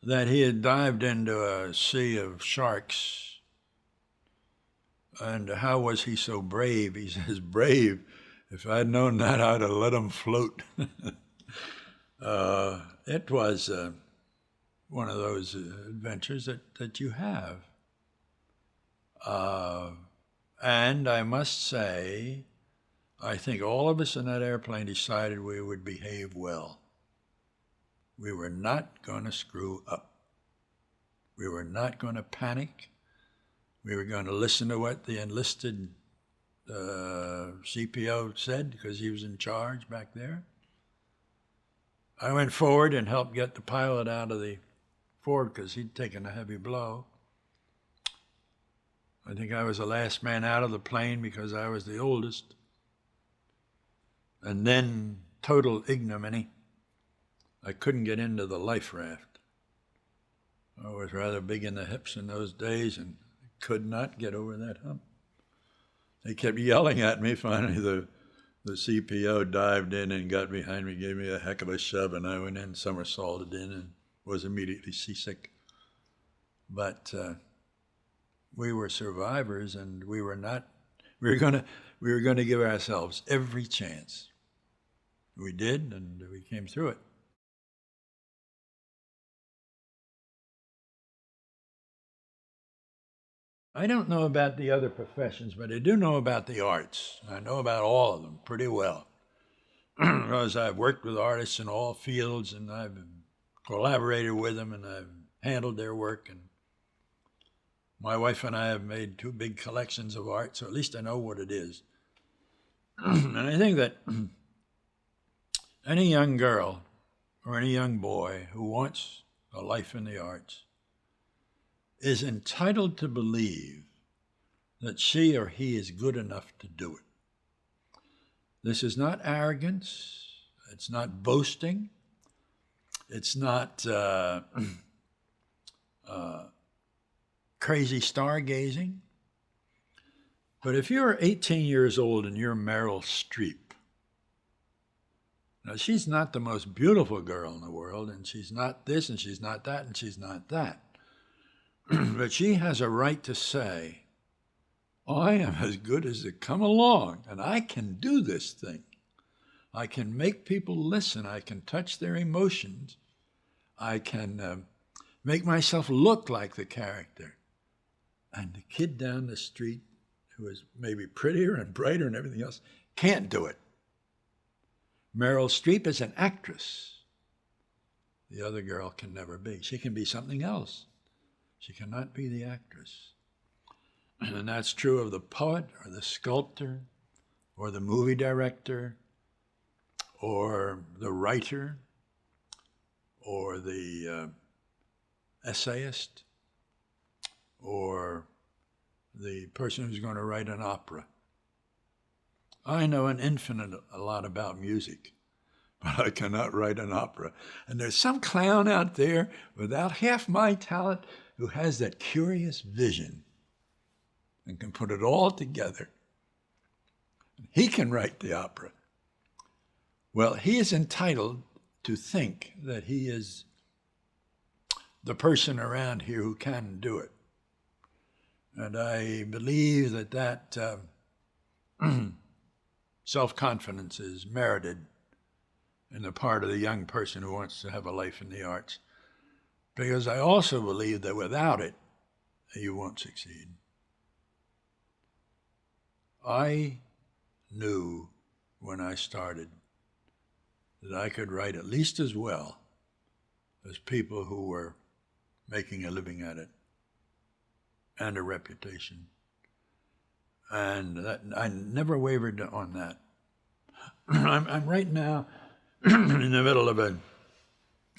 that he had dived into a sea of sharks, and how was he so brave? He says, brave? If I'd known that, I'd have let him float. It was one of those adventures that you have. And I must say, I think all of us in that airplane decided we would behave well. We were not going to screw up. We were not going to panic. We were going to listen to what the enlisted CPO said because he was in charge back there. I went forward and helped get the pilot out of the Ford because he'd taken a heavy blow. I think I was the last man out of the plane because I was the oldest. And then, total ignominy, I couldn't get into the life raft. I was rather big in the hips in those days and could not get over that hump. They kept yelling at me. Finally, the CPO dived in and got behind me, gave me a heck of a shove, and I went in, somersaulted in, and was immediately seasick. But we were survivors, and we were going to give ourselves every chance. We did, and we came through it. I don't know about the other professions, but I do know about the arts. I know about all of them pretty well. Because I've worked with artists in all fields, and I've collaborated with them, and I've handled their work. And my wife and I have made 2 big collections of art, so at least I know what it is. And I think that any young girl or any young boy who wants a life in the arts is entitled to believe that she or he is good enough to do it. This is not arrogance. It's not boasting. It's not crazy stargazing. But if you're 18 years old and you're Meryl Streep, now she's not the most beautiful girl in the world, and she's not this, and she's not that, and she's not that. But she has a right to say, I am as good as it come along, and I can do this thing. I can make people listen. I can touch their emotions. I can make myself look like the character. And the kid down the street, who is maybe prettier and brighter and everything else, can't do it. Meryl Streep is an actress. The other girl can never be. She can be something else. She cannot be the actress. And that's true of the poet or the sculptor or the movie director or the writer or the essayist or the person who's going to write an opera. I know a lot about music, but I cannot write an opera. And there's some clown out there without half my talent who has that curious vision and can put it all together. He can write the opera. Well, he is entitled to think that he is the person around here who can do it. And I believe that self-confidence is merited in the part of the young person who wants to have a life in the arts. Because I also believe that without it, you won't succeed. I knew when I started that I could write at least as well as people who were making a living at it and a reputation. And that, I never wavered on that. I'm right now in the middle of a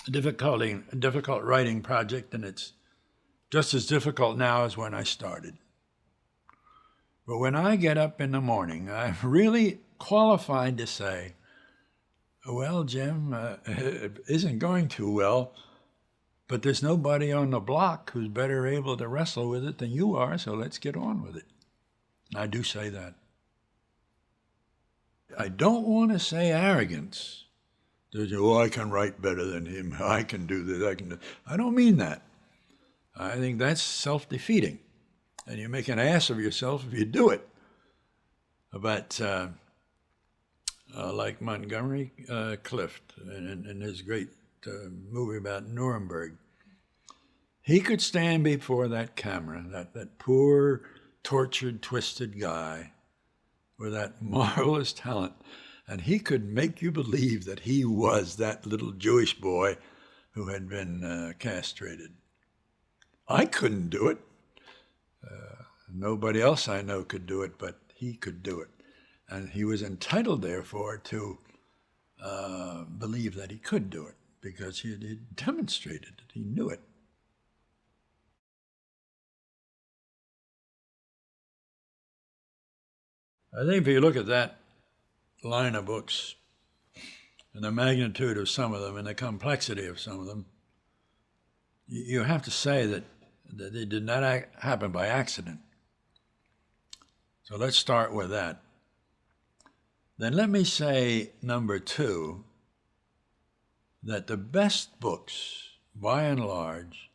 difficult writing project, and it's just as difficult now as when I started. But when I get up in the morning, I'm really qualified to say, well, Jim, it isn't going too well, but there's nobody on the block who's better able to wrestle with it than you are, so let's get on with it. And I do say that. I don't want to say arrogance. I can write better than him. I can do this. I don't mean that. I think that's self-defeating. And you make an ass of yourself if you do it. But like Montgomery Clift in his great movie about Nuremberg, he could stand before that camera, that poor, tortured, twisted guy with that marvelous talent, and he could make you believe that he was that little Jewish boy who had been castrated. I couldn't do it. Nobody else I know could do it, but he could do it. And he was entitled, therefore, to believe that he could do it because he had demonstrated it. He knew it. I think if you look at that line of books and the magnitude of some of them and the complexity of some of them, you have to say that they did not happen by accident. So let's start with that. Then let me say, number two, that the best books, by and large,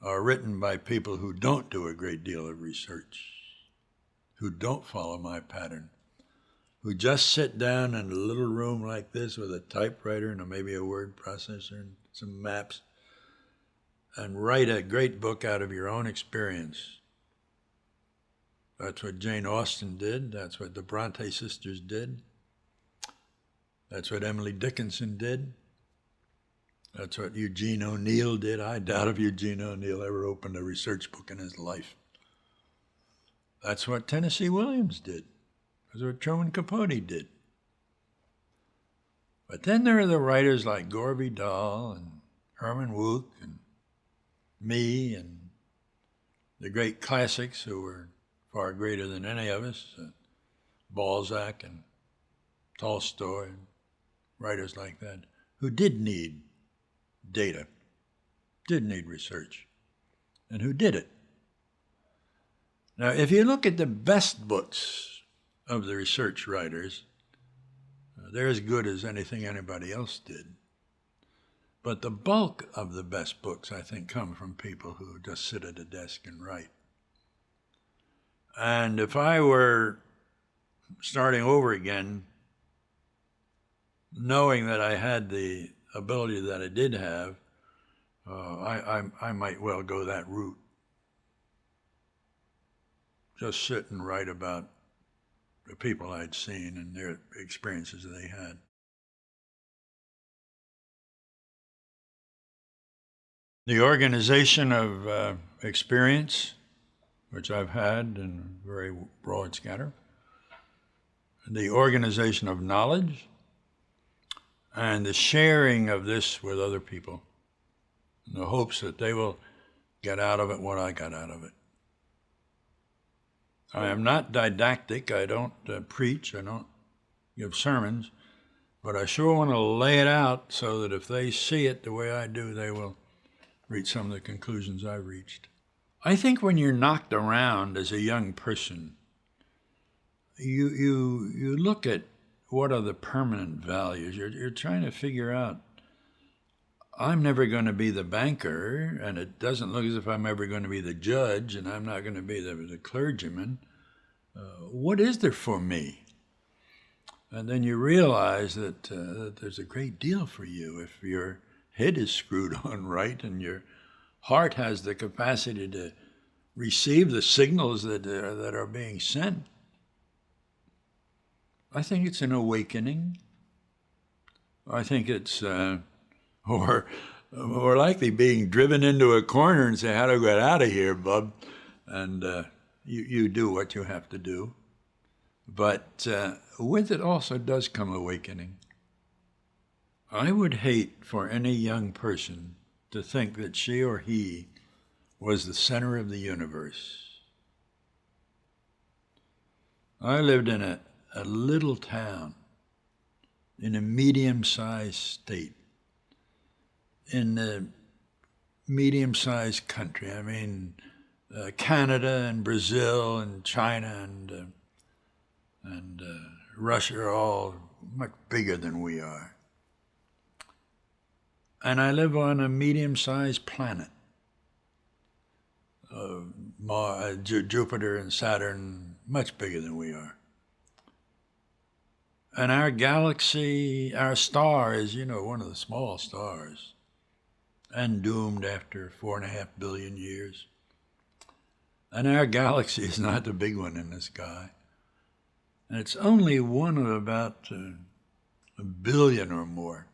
are written by people who don't do a great deal of research, who don't follow my pattern, who just sit down in a little room like this with a typewriter and maybe a word processor and some maps and write a great book out of your own experience. That's what Jane Austen did. That's what the Bronte sisters did. That's what Emily Dickinson did. That's what Eugene O'Neill did. I doubt if Eugene O'Neill ever opened a research book in his life. That's what Tennessee Williams did. That's what Truman Capote did. But then there are the writers like Gore Vidal and Herman Wouk and me and the great classics who were far greater than any of us, Balzac and Tolstoy and writers like that, who did need data, did need research, and who did it. Now, if you look at the best books of the research writers, they're as good as anything anybody else did. But the bulk of the best books, I think, come from people who just sit at a desk and write. And if I were starting over again, knowing that I had the ability that I did have, I might well go that route. Just sit and write about the people I'd seen and their experiences they had. The organization of experience, which I've had in a very broad scatter, the organization of knowledge, and the sharing of this with other people, in the hopes that they will get out of it what I got out of it. I am not didactic. I don't preach. I don't give sermons. But I sure want to lay it out so that if they see it the way I do, they will reach some of the conclusions I've reached. I think when you're knocked around as a young person, you look at what are the permanent values. You're trying to figure out, I'm never going to be the banker, and it doesn't look as if I'm ever going to be the judge, and I'm not going to be the clergyman. What is there for me? And then you realize that there's a great deal for you if your head is screwed on right and your heart has the capacity to receive the signals that are being sent. I think it's an awakening. I think it's or more likely being driven into a corner and say, how do I get out of here, bub? And you do what you have to do. But with it also does come awakening. I would hate for any young person to think that she or he was the center of the universe. I lived in a little town in a medium-sized state, in a medium-sized country. I mean, Canada and Brazil and China and Russia are all much bigger than we are. And I live on a medium-sized planet. Jupiter and Saturn, much bigger than we are. And our galaxy, our star is, one of the small stars, and doomed after 4.5 billion years. And our galaxy is not the big one in the sky. And it's only one of about 1 billion or more.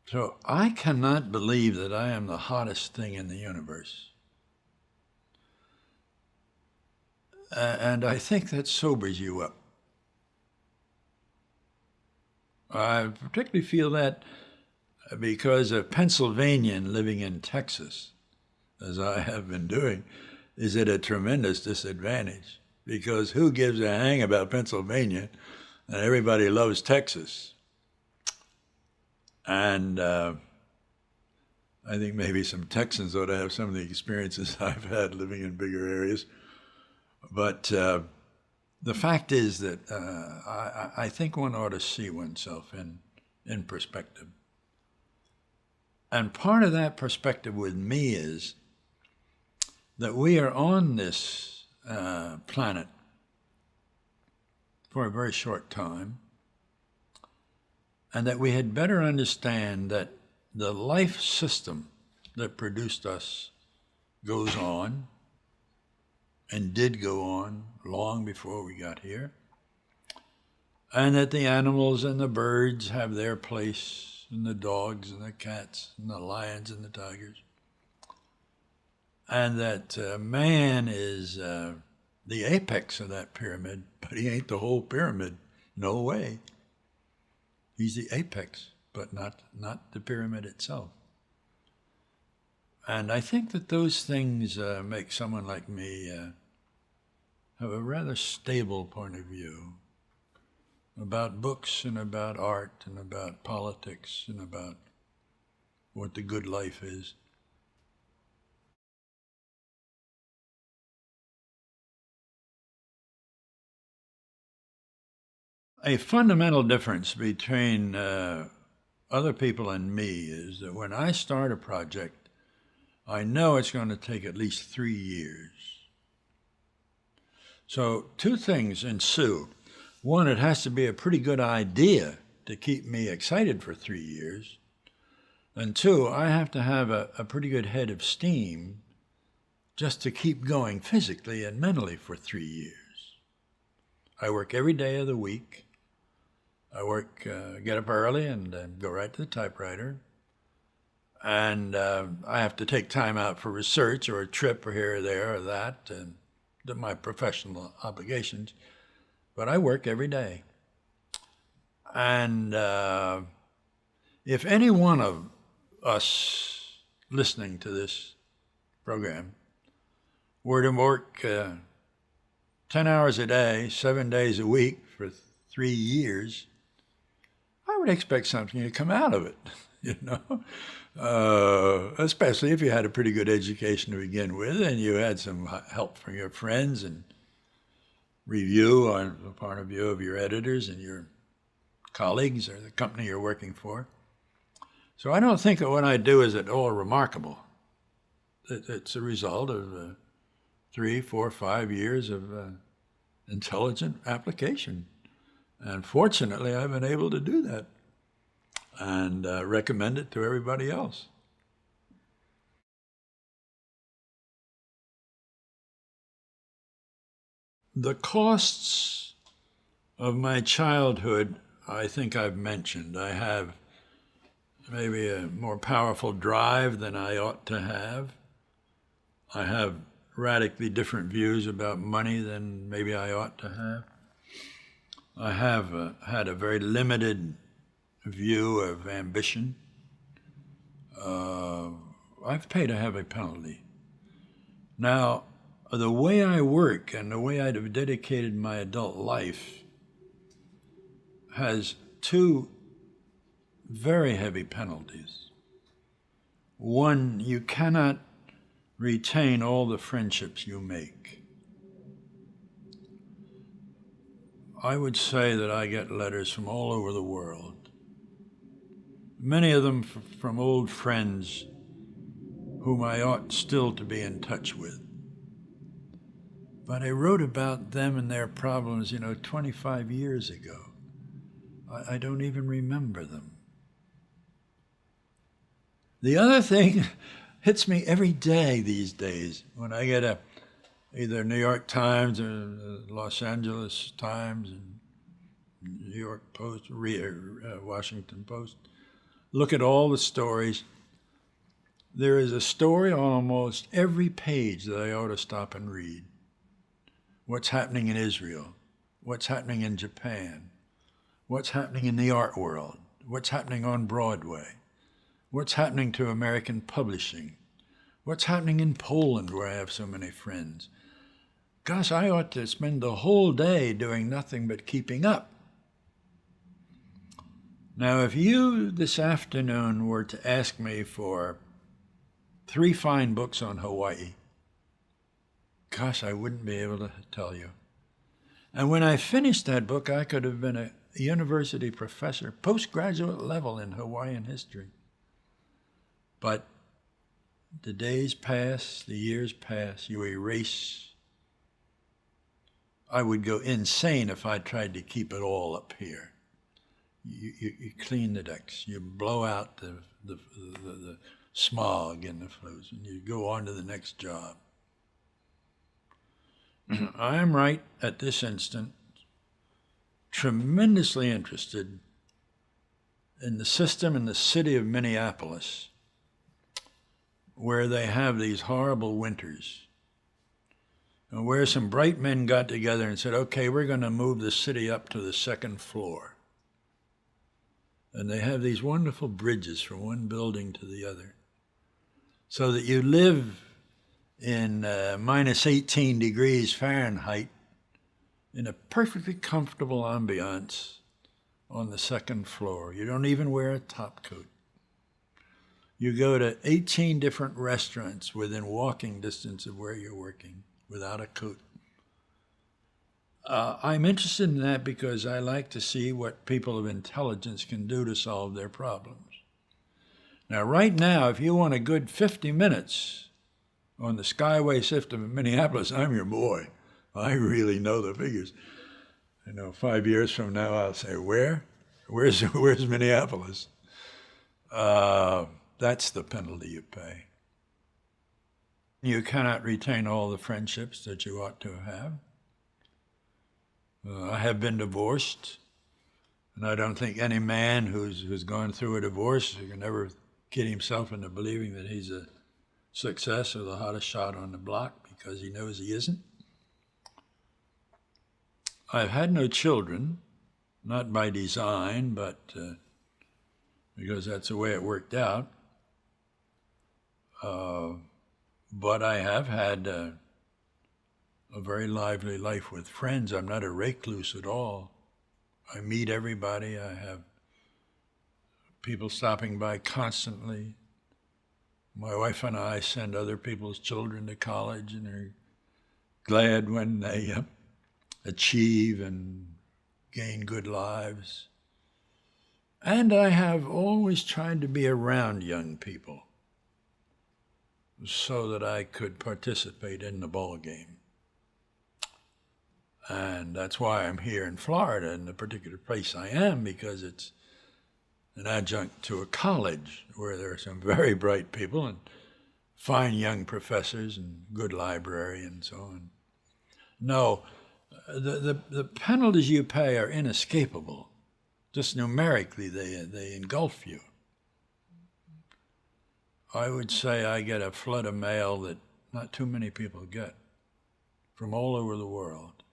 So I cannot believe that I am the hottest thing in the universe. And I think that sobers you up. I particularly feel that because a Pennsylvanian living in Texas, as I have been doing, is at a tremendous disadvantage. Because who gives a hang about Pennsylvania? And everybody loves Texas. And I think maybe some Texans ought to have some of the experiences I've had living in bigger areas. But the fact is that I think one ought to see oneself in perspective. And part of that perspective with me is that we are on this planet for a very short time, and that we had better understand that the life system that produced us goes on and did go on long before we got here, and that the animals and the birds have their place, and the dogs and the cats and the lions and the tigers, and that man is the apex of that pyramid, but he ain't the whole pyramid. No way. He's the apex, but not the pyramid itself. And I think that those things make someone like me have a rather stable point of view about books and about art and about politics and about what the good life is. A fundamental difference between other people and me is that when I start a project, I know it's going to take at least 3 years. So two things ensue. One, it has to be a pretty good idea to keep me excited for 3 years. And two, I have to have a pretty good head of steam just to keep going physically and mentally for 3 years. I work every day of the week. I work, get up early and go right to the typewriter. And I have to take time out for research or a trip or here or there or that, and my professional obligations. But I work every day. And if any one of us listening to this program were to work 10 hours a day, 7 days a week for 3 years, I would expect something to come out of it, you know, especially if you had a pretty good education to begin with and you had some help from your friends and review on the point of view of your editors and your colleagues or the company you're working for. So I don't think that what I do is at all remarkable. It's a result of 3, 4, 5 years of intelligent application. And fortunately, I've been able to do that and recommend it to everybody else. The costs of my childhood, I think I've mentioned. I have maybe a more powerful drive than I ought to have. I have radically different views about money than maybe I ought to have. I have had a very limited view of ambition. I've paid a heavy penalty. Now, the way I work and the way I've dedicated my adult life has two very heavy penalties. One, you cannot retain all the friendships you make. I would say that I get letters from all over the world, many of them from old friends whom I ought still to be in touch with. But I wrote about them and their problems, 25 years ago. I don't even remember them. The other thing hits me every day these days when I get either New York Times or Los Angeles Times and New York Post, Washington Post. Look at all the stories. There is a story on almost every page that I ought to stop and read. what's happening in Israel, what's happening in Japan, what's happening in the art world, what's happening on Broadway, what's happening to American publishing, what's happening in Poland where I have so many friends. Gosh, I ought to spend the whole day doing nothing but keeping up. Now, if you this afternoon were to ask me for 3 fine books on Hawaii, gosh, I wouldn't be able to tell you. And when I finished that book, I could have been a university professor, postgraduate level in Hawaiian history. But the days pass, the years pass, you erase. I would go insane if I tried to keep it all up here. You clean the decks, you blow out the smog and the flows, and you go on to the next job. I am right at this instant tremendously interested in the system in the city of Minneapolis, where they have these horrible winters, and where some bright men got together and said, okay, we're going to move the city up to the 2nd floor. And they have these wonderful bridges from one building to the other, so that you live in minus 18 degrees Fahrenheit in a perfectly comfortable ambiance on the 2nd floor. You don't even wear a top coat. You go to 18 different restaurants within walking distance of where you're working without a coat. I'm interested in that because I like to see what people of intelligence can do to solve their problems. Now, right now, if you want a good 50 minutes on the Skyway system in Minneapolis, I'm your boy. I really know the figures. 5 years from now, I'll say, where's Minneapolis? That's the penalty you pay. You cannot retain all the friendships that you ought to have. I have been divorced, and I don't think any man who's gone through a divorce can ever kid himself into believing that he's a success or the hottest shot on the block, because he knows he isn't. I've had no children, not by design, but because that's the way it worked out. But I have had a very lively life with friends. I'm not a recluse at all. I meet everybody. I have people stopping by constantly. My wife and I send other people's children to college, and are glad when they achieve and gain good lives. And I have always tried to be around young people so that I could participate in the ball game. And that's why I'm here in Florida, in the particular place I am, because it's an adjunct to a college where there are some very bright people and fine young professors and good library and so on. No, the penalties you pay are inescapable. Just numerically, they engulf you. I would say I get a flood of mail that not too many people get from all over the world,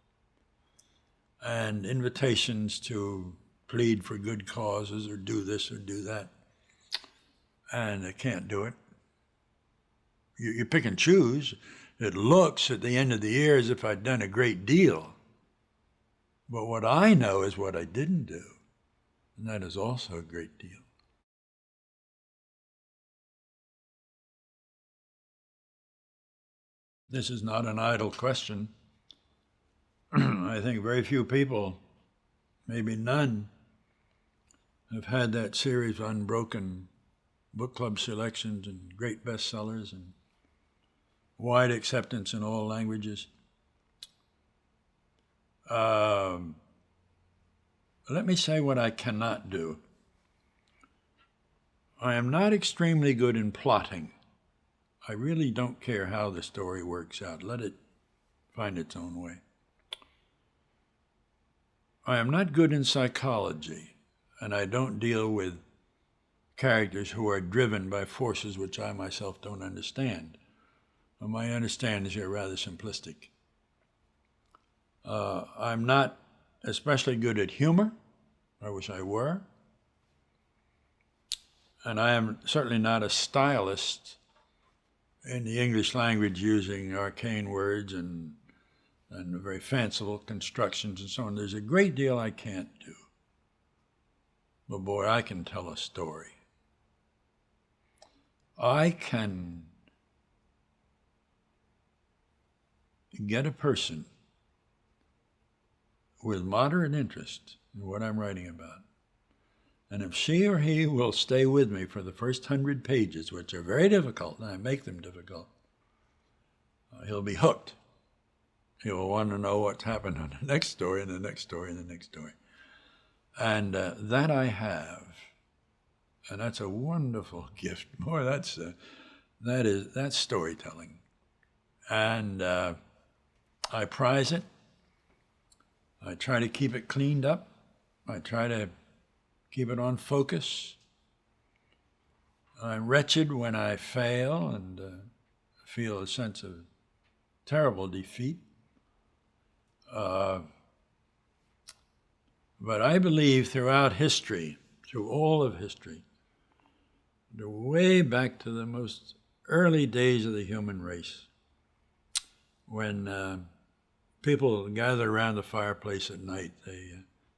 and invitations to plead for good causes or do this or do that, and they can't do it. You pick and choose. It looks at the end of the year as if I'd done a great deal, but what I know is what I didn't do, and that is also a great deal. This is not an idle question. I think very few people, maybe none, have had that series of unbroken book club selections and great bestsellers and wide acceptance in all languages. Let me say what I cannot do. I am not extremely good in plotting. I really don't care how the story works out. Let it find its own way. I am not good in psychology, and I don't deal with characters who are driven by forces which I myself don't understand. My understandings are rather simplistic. I'm not especially good at humor. I wish I were. And I am certainly not a stylist in the English language using arcane words and very fanciful constructions and so on. There's a great deal I can't do. But boy, I can tell a story. I can get a person with moderate interest in what I'm writing about. And if she or he will stay with me for the first 100 pages, which are very difficult, and I make them difficult, he'll be hooked. He'll want to know what's happened on the next story and the next story and the next story. And that I have. And that's a wonderful gift. Boy, that's storytelling. And I prize it. I try to keep it cleaned up. I try to keep it on focus. I'm wretched when I fail and feel a sense of terrible defeat. But I believe throughout history, through all of history, way back to the most early days of the human race, when people gathered around the fireplace at night,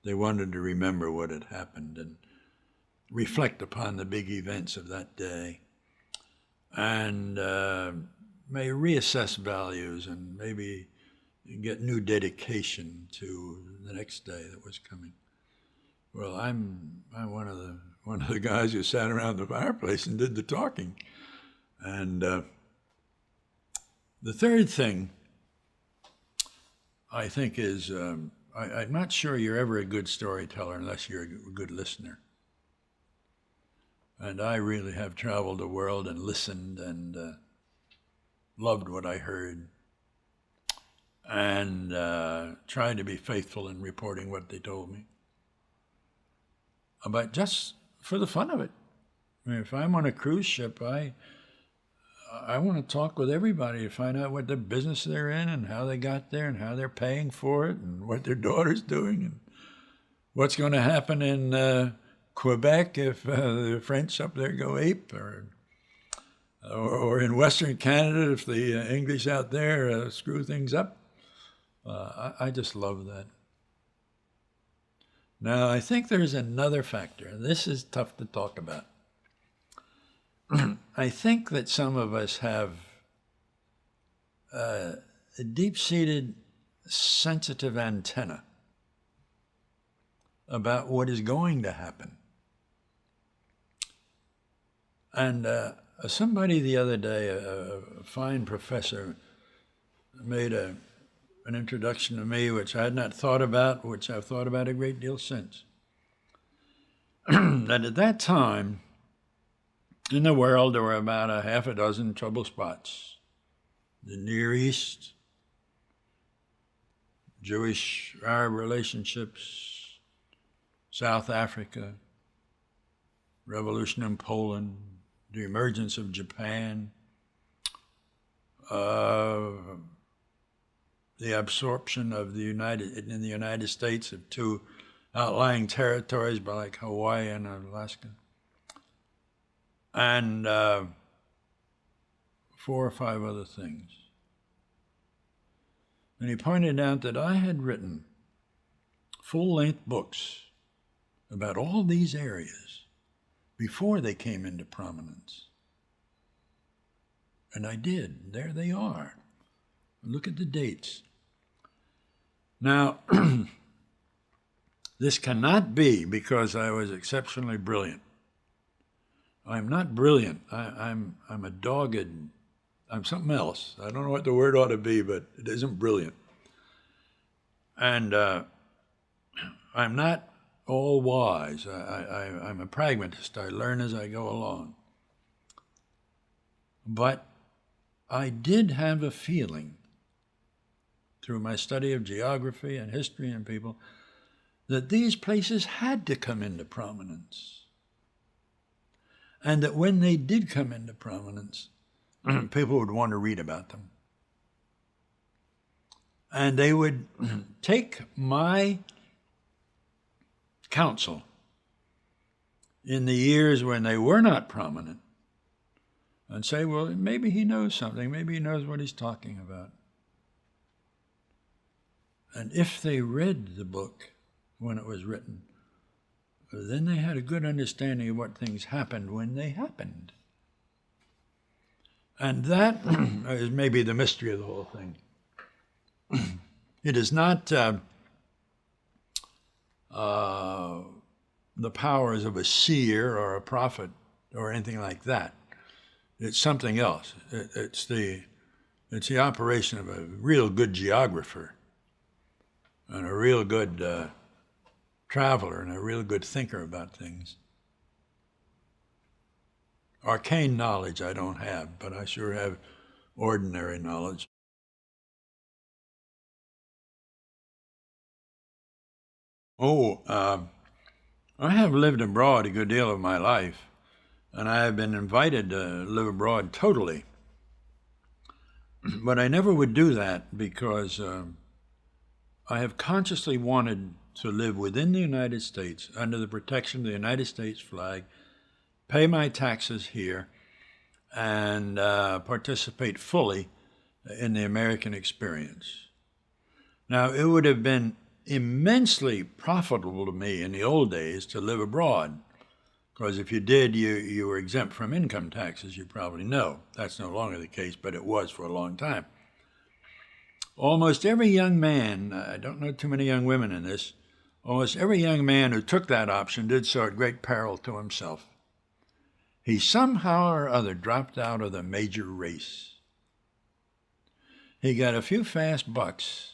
they wanted to remember what had happened and reflect upon the big events of that day, and may reassess values and maybe get new dedication to the next day that was coming. Well, I'm one of the guys who sat around the fireplace and did the talking. And the third thing I think is I'm not sure you're ever a good storyteller unless you're a good listener. And I really have traveled the world and listened and loved what I heard and tried to be faithful in reporting what they told me. But just for the fun of it. I mean, if I'm on a cruise ship, I want to talk with everybody to find out what the business they're in and how they got there and how they're paying for it and what their daughter's doing and what's going to happen in Quebec if the French up there go ape, or in Western Canada if the English out there screw things up. I just love that. Now, I think there's another factor, and this is tough to talk about. I think that some of us have a deep-seated sensitive antenna about what is going to happen. And somebody the other day, a fine professor, made an introduction to me which I had not thought about, which I've thought about a great deal since. That at that time, in the world, there were about a half a dozen trouble spots. The Near East, Jewish-Arab relationships, South Africa, revolution in Poland, the emergence of Japan, the absorption of in the United States of two outlying territories like Hawaii and Alaska, and 4 or 5 other things. And he pointed out that I had written full-length books about all these areas before they came into prominence. And I did. There they are. Look at the dates. Now, this cannot be because I was exceptionally brilliant. I'm not brilliant. I'm a dogged, I'm something else. I don't know what the word ought to be, but it isn't brilliant. And I'm not all wise. I'm a pragmatist. I learn as I go along. But I did have a feeling through my study of geography and history and people that these places had to come into prominence. And that when they did come into prominence, people would want to read about them. And they would take my counsel in the years when they were not prominent and say, well, maybe he knows something, maybe he knows what he's talking about. And if they read the book when it was written, then they had a good understanding of what things happened when they happened. And that is maybe the mystery of the whole thing. It is not the powers of a seer or a prophet or anything like that. It's something else. It's the operation of a real good geographer and a real good traveler and a real good thinker about things. Arcane knowledge I don't have, but I sure have ordinary knowledge. I have lived abroad a good deal of my life, and I have been invited to live abroad totally. But I never would do that because I have consciously wanted to live within the United States under the protection of the United States flag, pay my taxes here, and participate fully in the American experience. Now, it would have been immensely profitable to me in the old days to live abroad, because if you did, you were exempt from income taxes, you probably know. That's no longer the case, but it was for a long time. Almost every young man, I don't know too many young women in this, almost every young man who took that option did so at great peril to himself. He somehow or other dropped out of the major race. He got a few fast bucks,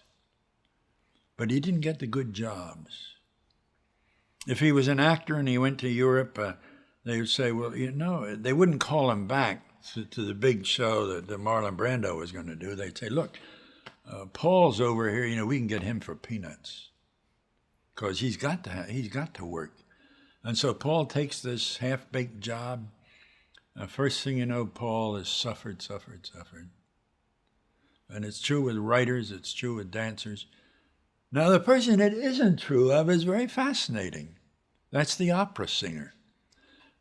but he didn't get the good jobs. If he was an actor and he went to Europe, they would say, well, they wouldn't call him back to the big show that Marlon Brando was going to do. They'd say, look, Paul's over here, we can get him for peanuts because he's got to work. And so Paul takes this half-baked job. First thing you know, Paul has suffered. And it's true with writers, it's true with dancers. Now, the person it isn't true of is very fascinating. That's the opera singer,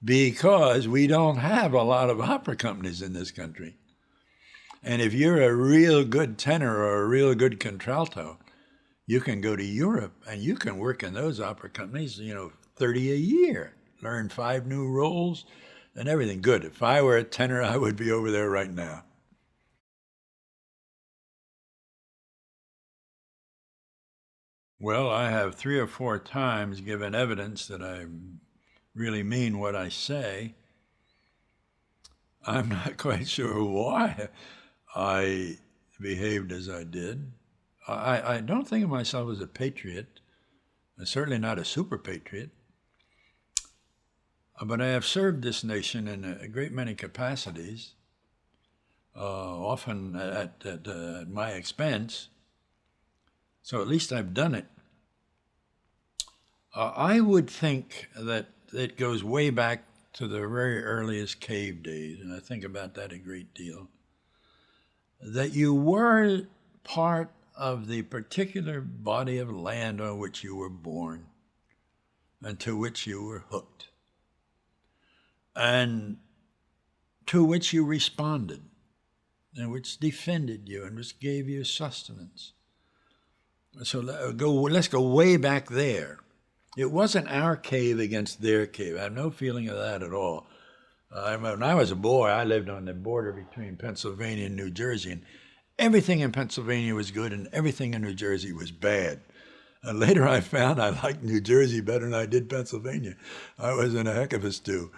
because we don't have a lot of opera companies in this country. And if you're a real good tenor or a real good contralto, you can go to Europe and you can work in those opera companies, 30 a year, learn 5 new roles and everything. Good. If I were a tenor, I would be over there right now. Well, I have 3 or 4 times given evidence that I really mean what I say. I'm not quite sure why I behaved as I did. I don't think of myself as a patriot, certainly not a super patriot, but I have served this nation in a great many capacities, often at my expense. So at least I've done it. I would think that it goes way back to the very earliest cave days, and I think about that a great deal, that you were part of the particular body of land on which you were born and to which you were hooked and to which you responded and which defended you and which gave you sustenance. So let's go way back there. It wasn't our cave against their cave. I have no feeling of that at all. When I was a boy, I lived on the border between Pennsylvania and New Jersey, and everything in Pennsylvania was good and everything in New Jersey was bad. And later I found I liked New Jersey better than I did Pennsylvania. I was in a heck of a stew.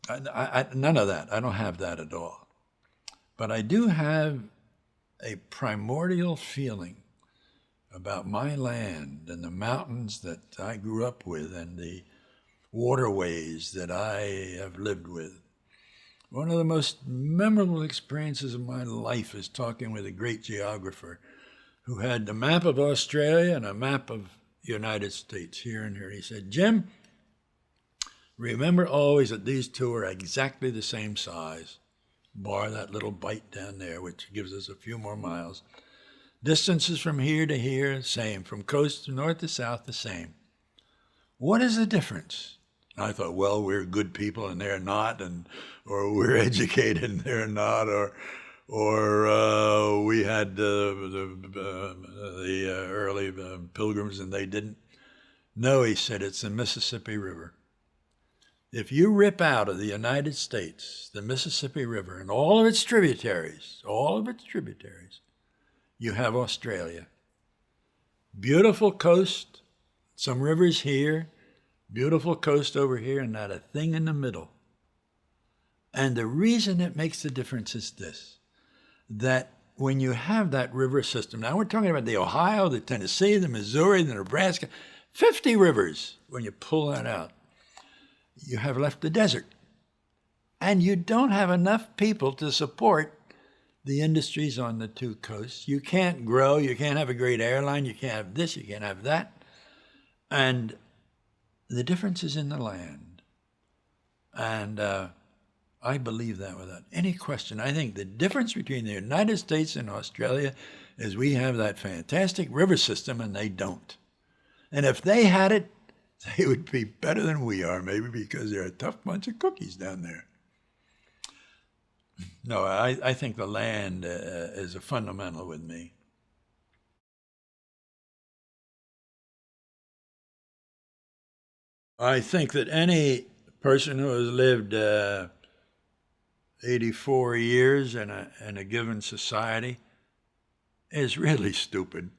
None of that. I don't have that at all. But I do have a primordial feeling about my land and the mountains that I grew up with and the waterways that I have lived with. One of the most memorable experiences of my life is talking with a great geographer who had the map of Australia and a map of the United States here and here. He said, Jim, remember always that these two are exactly the same size, bar that little bite down there, which gives us a few more miles. Distances from here to here, same. From coast to north to south, the same. What is the difference? I thought, well, we're good people and they're not, or we're educated and they're not, or we had the early pilgrims and they didn't. No, he said, it's the Mississippi River. If you rip out of the United States the Mississippi River and all of its tributaries, you have Australia. Beautiful coast, some rivers here, beautiful coast over here, and not a thing in the middle. And the reason it makes the difference is this, that when you have that river system, now we're talking about the Ohio, the Tennessee, the Missouri, the Nebraska, 50 rivers, when you pull that out, you have left the desert. And you don't have enough people to support the industries on the two coasts. You can't grow, you can't have a great airline, you can't have this, you can't have that. And the difference is in the land. And I believe that without any question. I think the difference between the United States and Australia is we have that fantastic river system and they don't. And if they had it, they would be better than we are, maybe because they're a tough bunch of cookies down there. No, I think the land is a fundamental with me. I think that any person who has lived 84 years in a given society is really stupid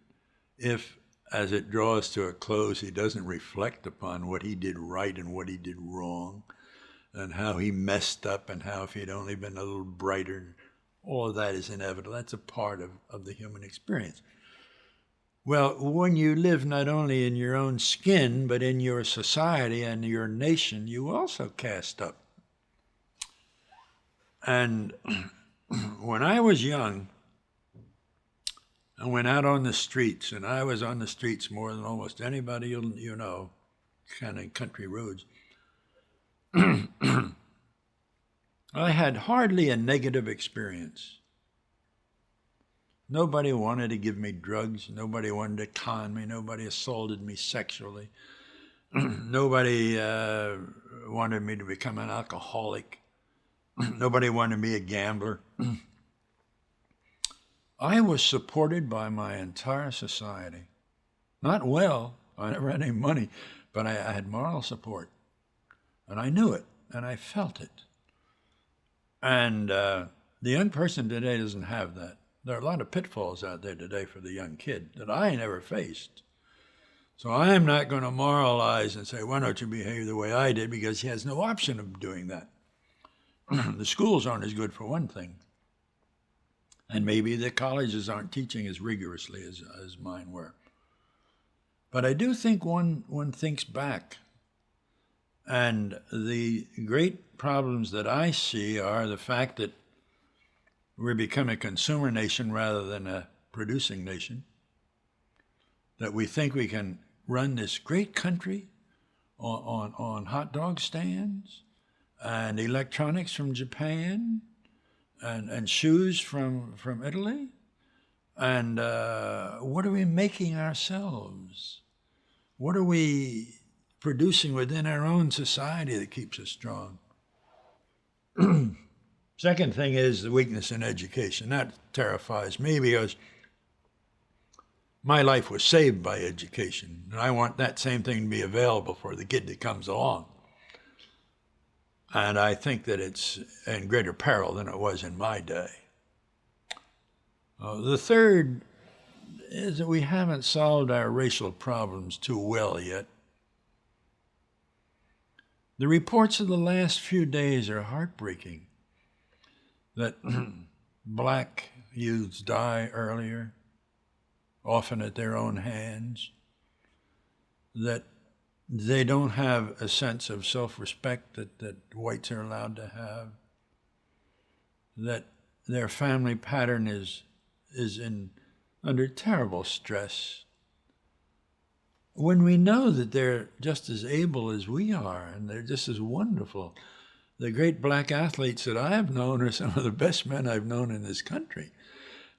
if, as it draws to a close, he doesn't reflect upon what he did right and what he did wrong, and how he messed up, and how if he'd only been a little brighter, all of that is inevitable. That's a part of the human experience. Well, when you live not only in your own skin, but in your society and your nation, you also cast up. And when I was young, I went out on the streets, and I was on the streets more than almost anybody you know, kind of country roads. I had hardly a negative experience. Nobody wanted to give me drugs. Nobody wanted to con me. Nobody assaulted me sexually. Nobody wanted me to become an alcoholic. Nobody wanted me a gambler. I was supported by my entire society. Not well, I never had any money, but I had moral support. And I knew it, and I felt it. And the young person today doesn't have that. There are a lot of pitfalls out there today for the young kid that I never faced. So I am not going to moralize and say, why don't you behave the way I did, because he has no option of doing that. The schools aren't as good, for one thing. And maybe the colleges aren't teaching as rigorously as mine were. But I do think one thinks back. And the great problems that I see are the fact that we're becoming a consumer nation rather than a producing nation. That we think we can run this great country on hot dog stands and electronics from Japan and shoes from Italy. And what are we making ourselves? What are we producing within our own society that keeps us strong? Second thing is the weakness in education. That terrifies me because my life was saved by education, and I want that same thing to be available for the kid that comes along. And I think that it's in greater peril than it was in my day. The third is that we haven't solved our racial problems too well yet. The reports of the last few days are heartbreaking. That black youths die earlier, often at their own hands, that they don't have a sense of self-respect that whites are allowed to have, that their family pattern is under terrible stress. When we know that they're just as able as we are, and they're just as wonderful. The great black athletes that I have known are some of the best men I've known in this country.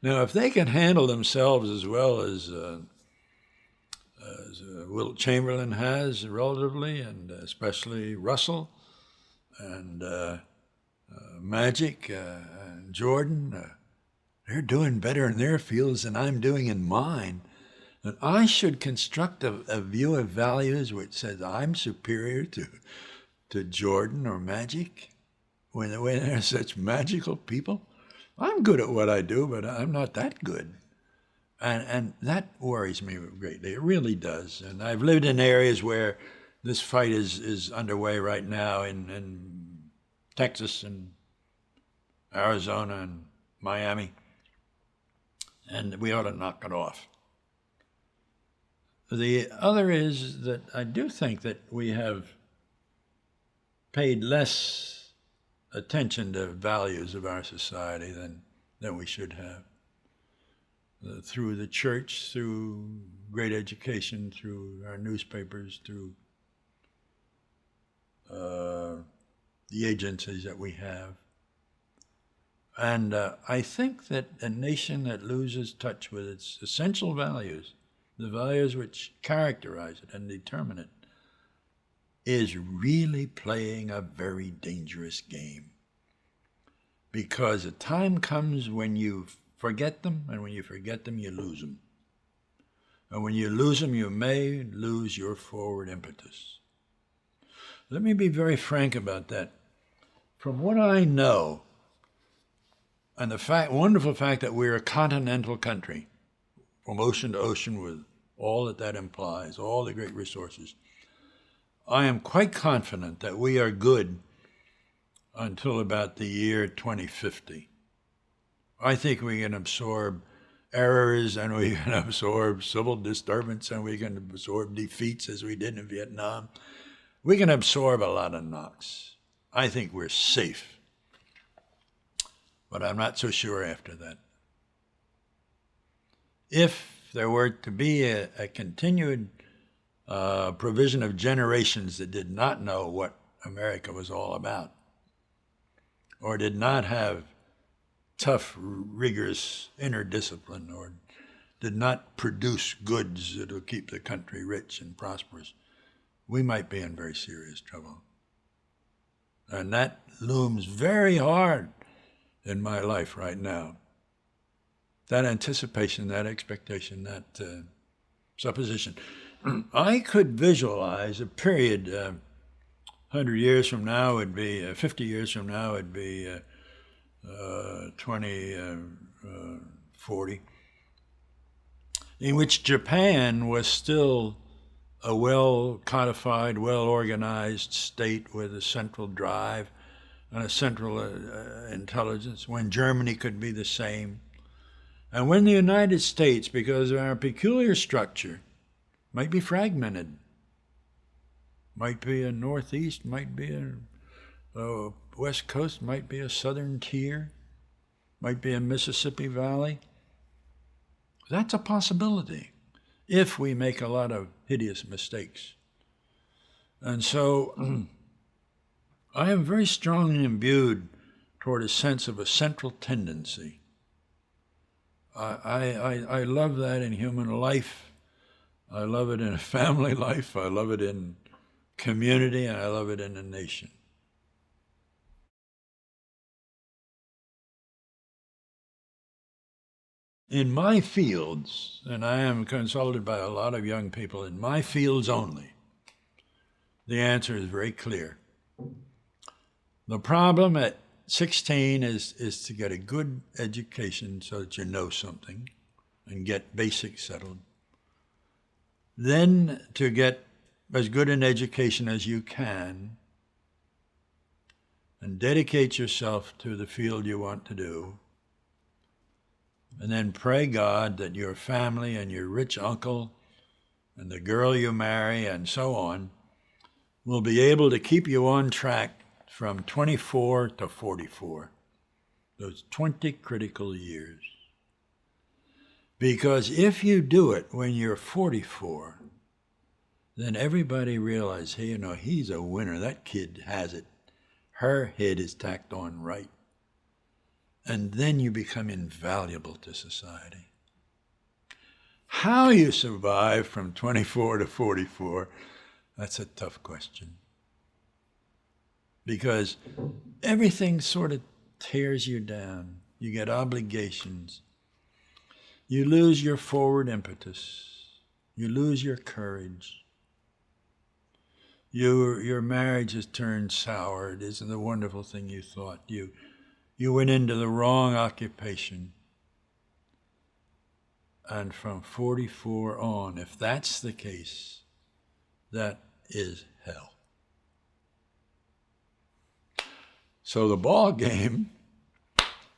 Now, if they can handle themselves as well as Wilt Chamberlain has relatively, and especially Russell and Magic and Jordan, they're doing better in their fields than I'm doing in mine. And I should construct a view of values which says I'm superior to Jordan or Magic when they're such magical people. I'm good at what I do, but I'm not that good. And that worries me greatly. It really does. And I've lived in areas where this fight is underway right now in Texas and Arizona and Miami. And we ought to knock it off. The other is that I do think that we have paid less attention to values of our society than we should have. Through the church, through great education, through our newspapers, through the agencies that we have. And I think that a nation that loses touch with its essential values, the values which characterize it and determine it, is really playing a very dangerous game. Because a time comes when you forget them, and when you forget them, you lose them. And when you lose them, you may lose your forward impetus. Let me be very frank about that. From what I know, and the wonderful fact that we're a continental country, from ocean to ocean with all that implies, all the great resources, I am quite confident that we are good until about the year 2050. I think we can absorb errors, and we can absorb civil disturbance, and we can absorb defeats as we did in Vietnam. We can absorb a lot of knocks. I think we're safe. But I'm not so sure after that. If there were to be a continued provision of generations that did not know what America was all about, or did not have tough, rigorous inner discipline, or did not produce goods that will keep the country rich and prosperous, we might be in very serious trouble. And that looms very hard in my life right now. That anticipation, that expectation, that supposition. I could visualize a period, 100 years from now would be, 50 years from now would be 2040, in which Japan was still a well-codified, well-organized state with a central drive and a central intelligence, when Germany could be the same. And when the United States, because of our peculiar structure, might be fragmented, might be a northeast, might be a west coast, might be a southern tier, might be a Mississippi Valley. That's a possibility if we make a lot of hideous mistakes. And so I am very strongly imbued toward a sense of a central tendency. I love that in human life. I love it in family life. I love it in community, and I love it in a nation. In my fields, and I am consulted by a lot of young people in my fields only, the answer is very clear. The problem at 16 is to get a good education so that you know something and get basics settled. Then to get as good an education as you can and dedicate yourself to the field you want to do. And then pray God that your family and your rich uncle and the girl you marry and so on will be able to keep you on track from 24 to 44, those 20 critical years. Because if you do it when you're 44, then everybody realizes, hey, he's a winner. That kid has it. Her head is tacked on right. and then you become invaluable to society. How you survive from 24 to 44, that's a tough question. Because everything sort of tears you down. You get obligations. You lose your forward impetus. You lose your courage. Your marriage has turned sour. It isn't the wonderful thing you thought. You went into the wrong occupation. And from 44 on, if that's the case, that is hell. So the ball game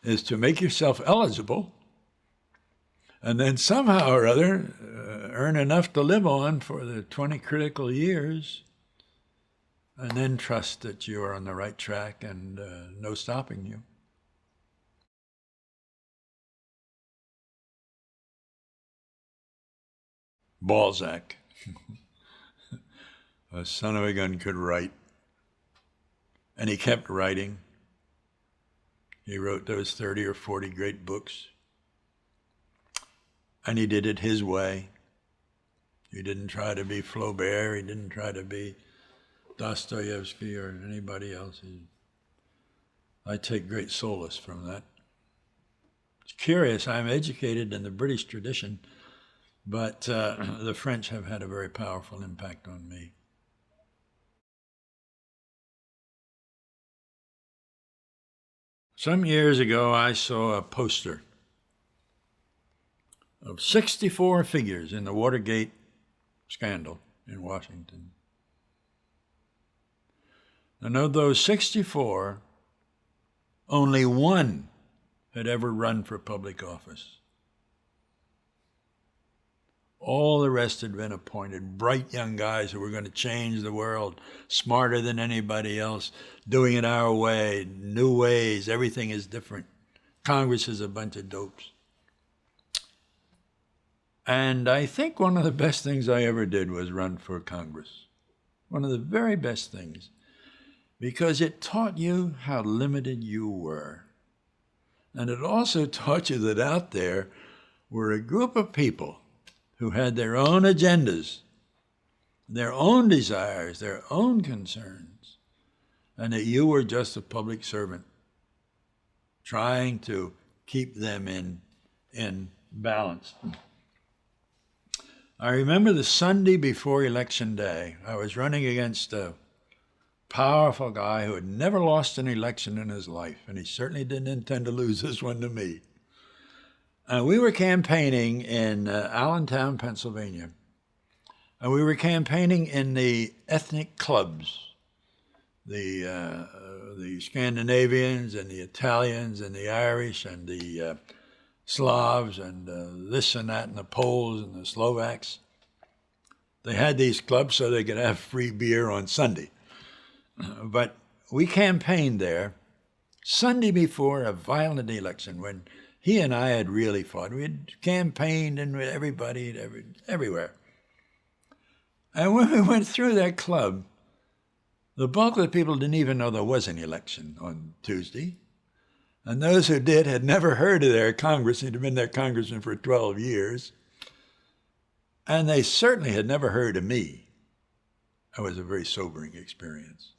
is to make yourself eligible and then somehow or other earn enough to live on for the 20 critical years, and then trust that you are on the right track and no stopping you. Balzac, a son of a gun, could write, and he kept writing. He wrote those 30 or 40 great books, and he did it his way. He didn't try to be Flaubert. He didn't try to be Dostoevsky or anybody else. I take great solace from that. It's curious, I'm educated in the British tradition, but the French have had a very powerful impact on me. Some years ago, I saw a poster of 64 figures in the Watergate scandal in Washington. And of those 64, only one had ever run for public office. All the rest had been appointed, bright young guys who were going to change the world, smarter than anybody else, doing it our way, new ways, everything is different. Congress is a bunch of dopes. And I think one of the best things I ever did was run for Congress. One of the very best things. Because it taught you how limited you were. And it also taught you that out there were a group of people who had their own agendas, their own desires, their own concerns, and that you were just a public servant trying to keep them in balance. I remember the Sunday before Election Day, I was running against a powerful guy who had never lost an election in his life, and he certainly didn't intend to lose this one to me. We were campaigning in Allentown, Pennsylvania, and we were campaigning in the ethnic clubs, the Scandinavians and the Italians and the Irish and the Slavs and this and that and the Poles and the Slovaks. They had these clubs so they could have free beer on Sunday. But we campaigned there Sunday before a violent election when he and I had really fought. We had campaigned and everybody, everywhere. And when we went through that club, the bulk of the people didn't even know there was an election on Tuesday. And those who did had never heard of their congressman, had been their congressman for 12 years. And they certainly had never heard of me. It was a very sobering experience.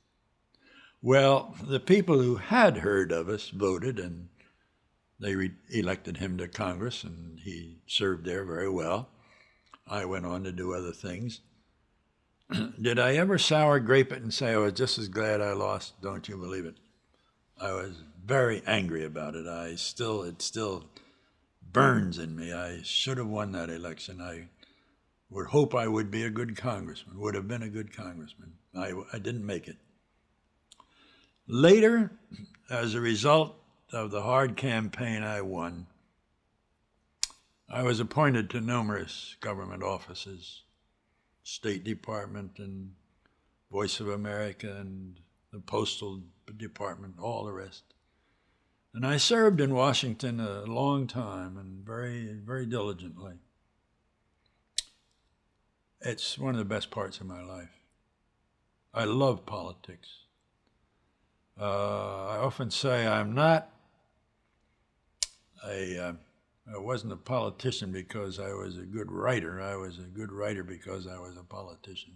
Well, the people who had heard of us voted, and they elected him to Congress, and he served there very well. I went on to do other things. Did I ever sour grape it and say, I was just as glad I lost? Don't you believe it? I was very angry about it. It still burns in me. I should have won that election. I would hope I would be a good congressman, would have been a good congressman. I didn't make it. Later, as a result of the hard campaign I won, I was appointed to numerous government offices, State Department and Voice of America and the Postal Department, all the rest. And I served in Washington a long time and very, very diligently. It's one of the best parts of my life. I love politics. I often say I'm not I wasn't a politician because I was a good writer. I was a good writer because I was a politician.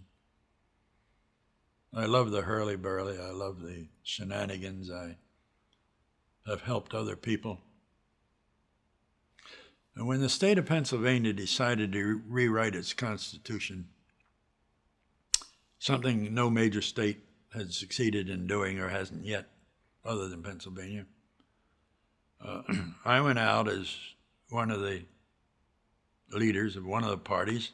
I love the hurly-burly. I love the shenanigans. I have helped other people. And when the state of Pennsylvania decided to rewrite its constitution, something no major state had succeeded in doing or hasn't yet, other than Pennsylvania, I went out as one of the leaders of one of the parties,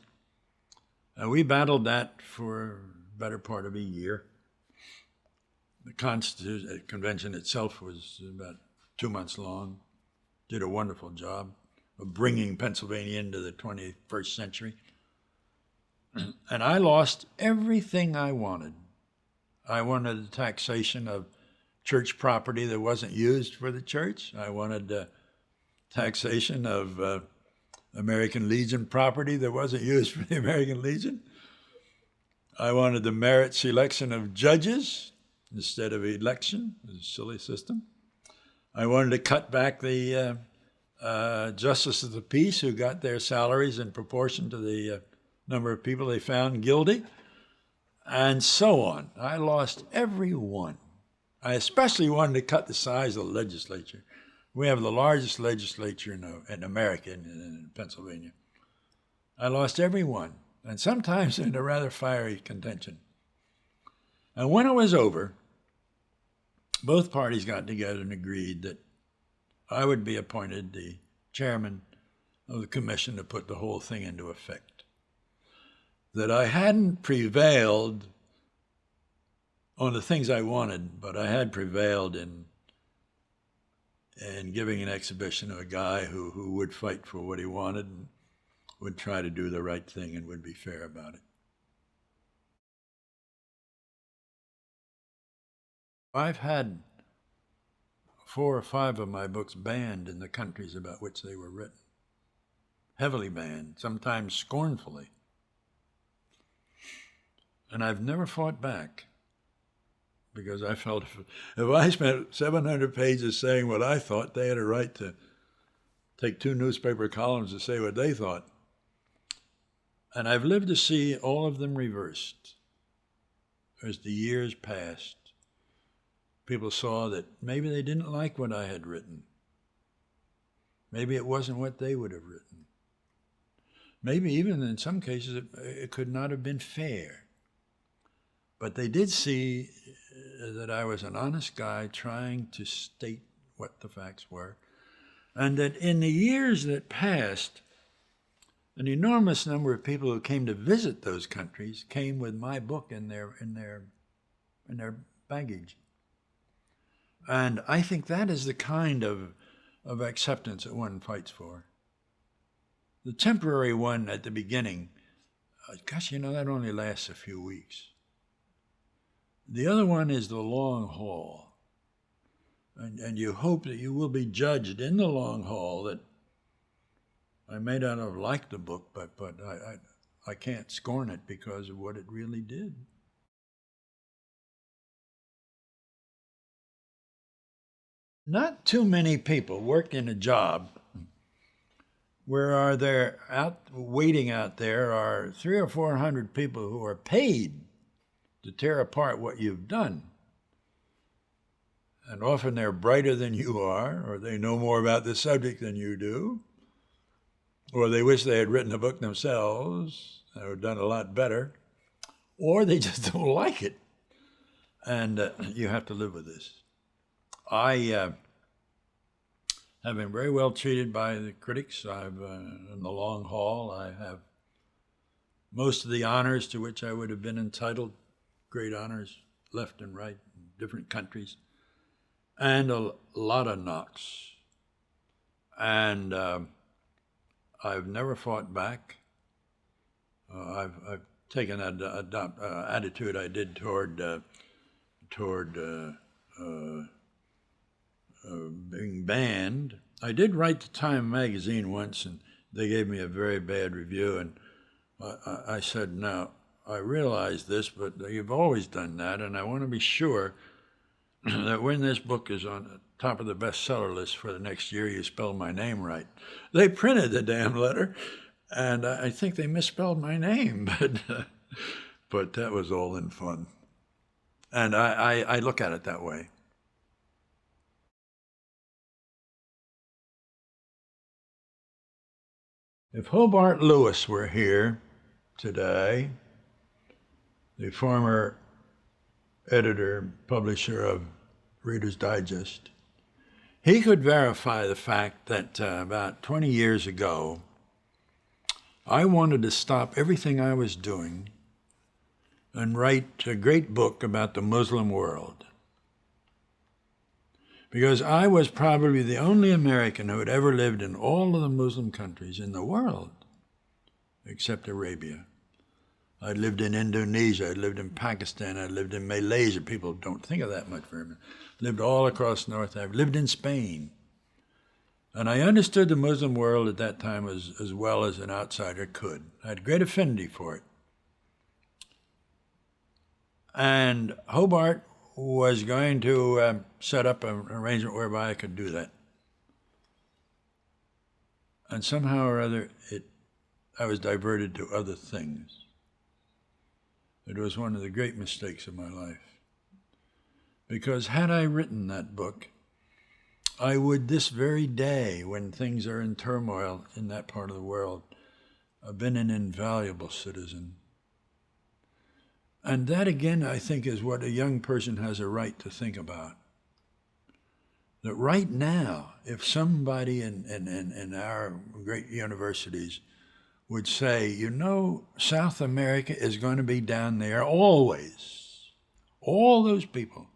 and we battled that for the better part of a year. The convention itself was about 2 months long, did a wonderful job of bringing Pennsylvania into the 21st century. And I lost everything I wanted. I wanted the taxation of church property that wasn't used for the church. I wanted taxation of American Legion property that wasn't used for the American Legion. I wanted the merit selection of judges instead of election. It was a silly system. I wanted to cut back the justices of the peace who got their salaries in proportion to the number of people they found guilty, and so on. I lost every one. I especially wanted to cut the size of the legislature. We have the largest legislature in America, in Pennsylvania. I lost every one, and sometimes in a rather fiery contention. And when it was over, both parties got together and agreed that I would be appointed the chairman of the commission to put the whole thing into effect. That I hadn't prevailed on the things I wanted, but I had prevailed in giving an exhibition of a guy who would fight for what he wanted and would try to do the right thing and would be fair about it. I've had 4 or 5 of my books banned in the countries about which they were written. Heavily banned, sometimes scornfully. And I've never fought back, because I felt if I spent 700 pages saying what I thought, they had a right to take 2 newspaper columns to say what they thought. And I've lived to see all of them reversed. As the years passed, people saw that maybe they didn't like what I had written. Maybe it wasn't what they would have written. Maybe even in some cases it could not have been fair. But they did see that I was an honest guy trying to state what the facts were, and that in the years that passed, an enormous number of people who came to visit those countries came with my book in their baggage. And I think that is the kind of acceptance that one fights for. The temporary one at the beginning, gosh, that only lasts a few weeks. The other one is the long haul. And you hope that you will be judged in the long haul, that I may not have liked the book, but I can't scorn it because of what it really did. Not too many people work in a job where waiting out there are 300 or 400 people who are paid to tear apart what you've done. And often they're brighter than you are, or they know more about the subject than you do, or they wish they had written a book themselves or done a lot better, or they just don't like it. And you have to live with this. I have been very well treated by the critics. In the long haul, I have most of the honors to which I would have been entitled, great honors left and right in different countries, and a lot of knocks. And I've never fought back. I've taken that attitude I did toward being banned. I did write to Time magazine once, and they gave me a very bad review, and I said, now, I realize this, but you've always done that, and I want to be sure that when this book is on top of the bestseller list for the next year. You spelled my name right. They printed the damn letter, and I think they misspelled my name, but that was all in fun. And I look at it that way. If Hobart Lewis were here today, the former editor, publisher of Reader's Digest, he could verify the fact that about 20 years ago, I wanted to stop everything I was doing and write a great book about the Muslim world. Because I was probably the only American who had ever lived in all of the Muslim countries in the world, except Arabia. I lived in Indonesia, I lived in Pakistan, I lived in Malaysia. People don't think of that much very much. Lived all across North Africa, lived in Spain. And I understood the Muslim world at that time as well as an outsider could. I had great affinity for it. And Hobart was going to set up an arrangement whereby I could do that. And somehow or other, I was diverted to other things. It was one of the great mistakes of my life. Because had I written that book, I would this very day, when things are in turmoil in that part of the world, have been an invaluable citizen. And that, again, I think, is what a young person has a right to think about. That right now, if somebody in our great universities would say, you know, South America is going to be down there always. All those people,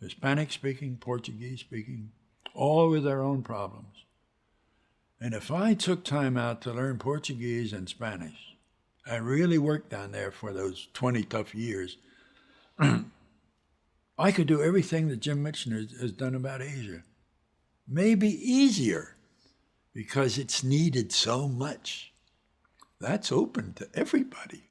Hispanic speaking, Portuguese speaking, all with their own problems. And if I took time out to learn Portuguese and Spanish, I really worked down there for those 20 tough years, I could do everything that Jim Michener has done about Asia. Maybe easier, because it's needed so much. That's open to everybody.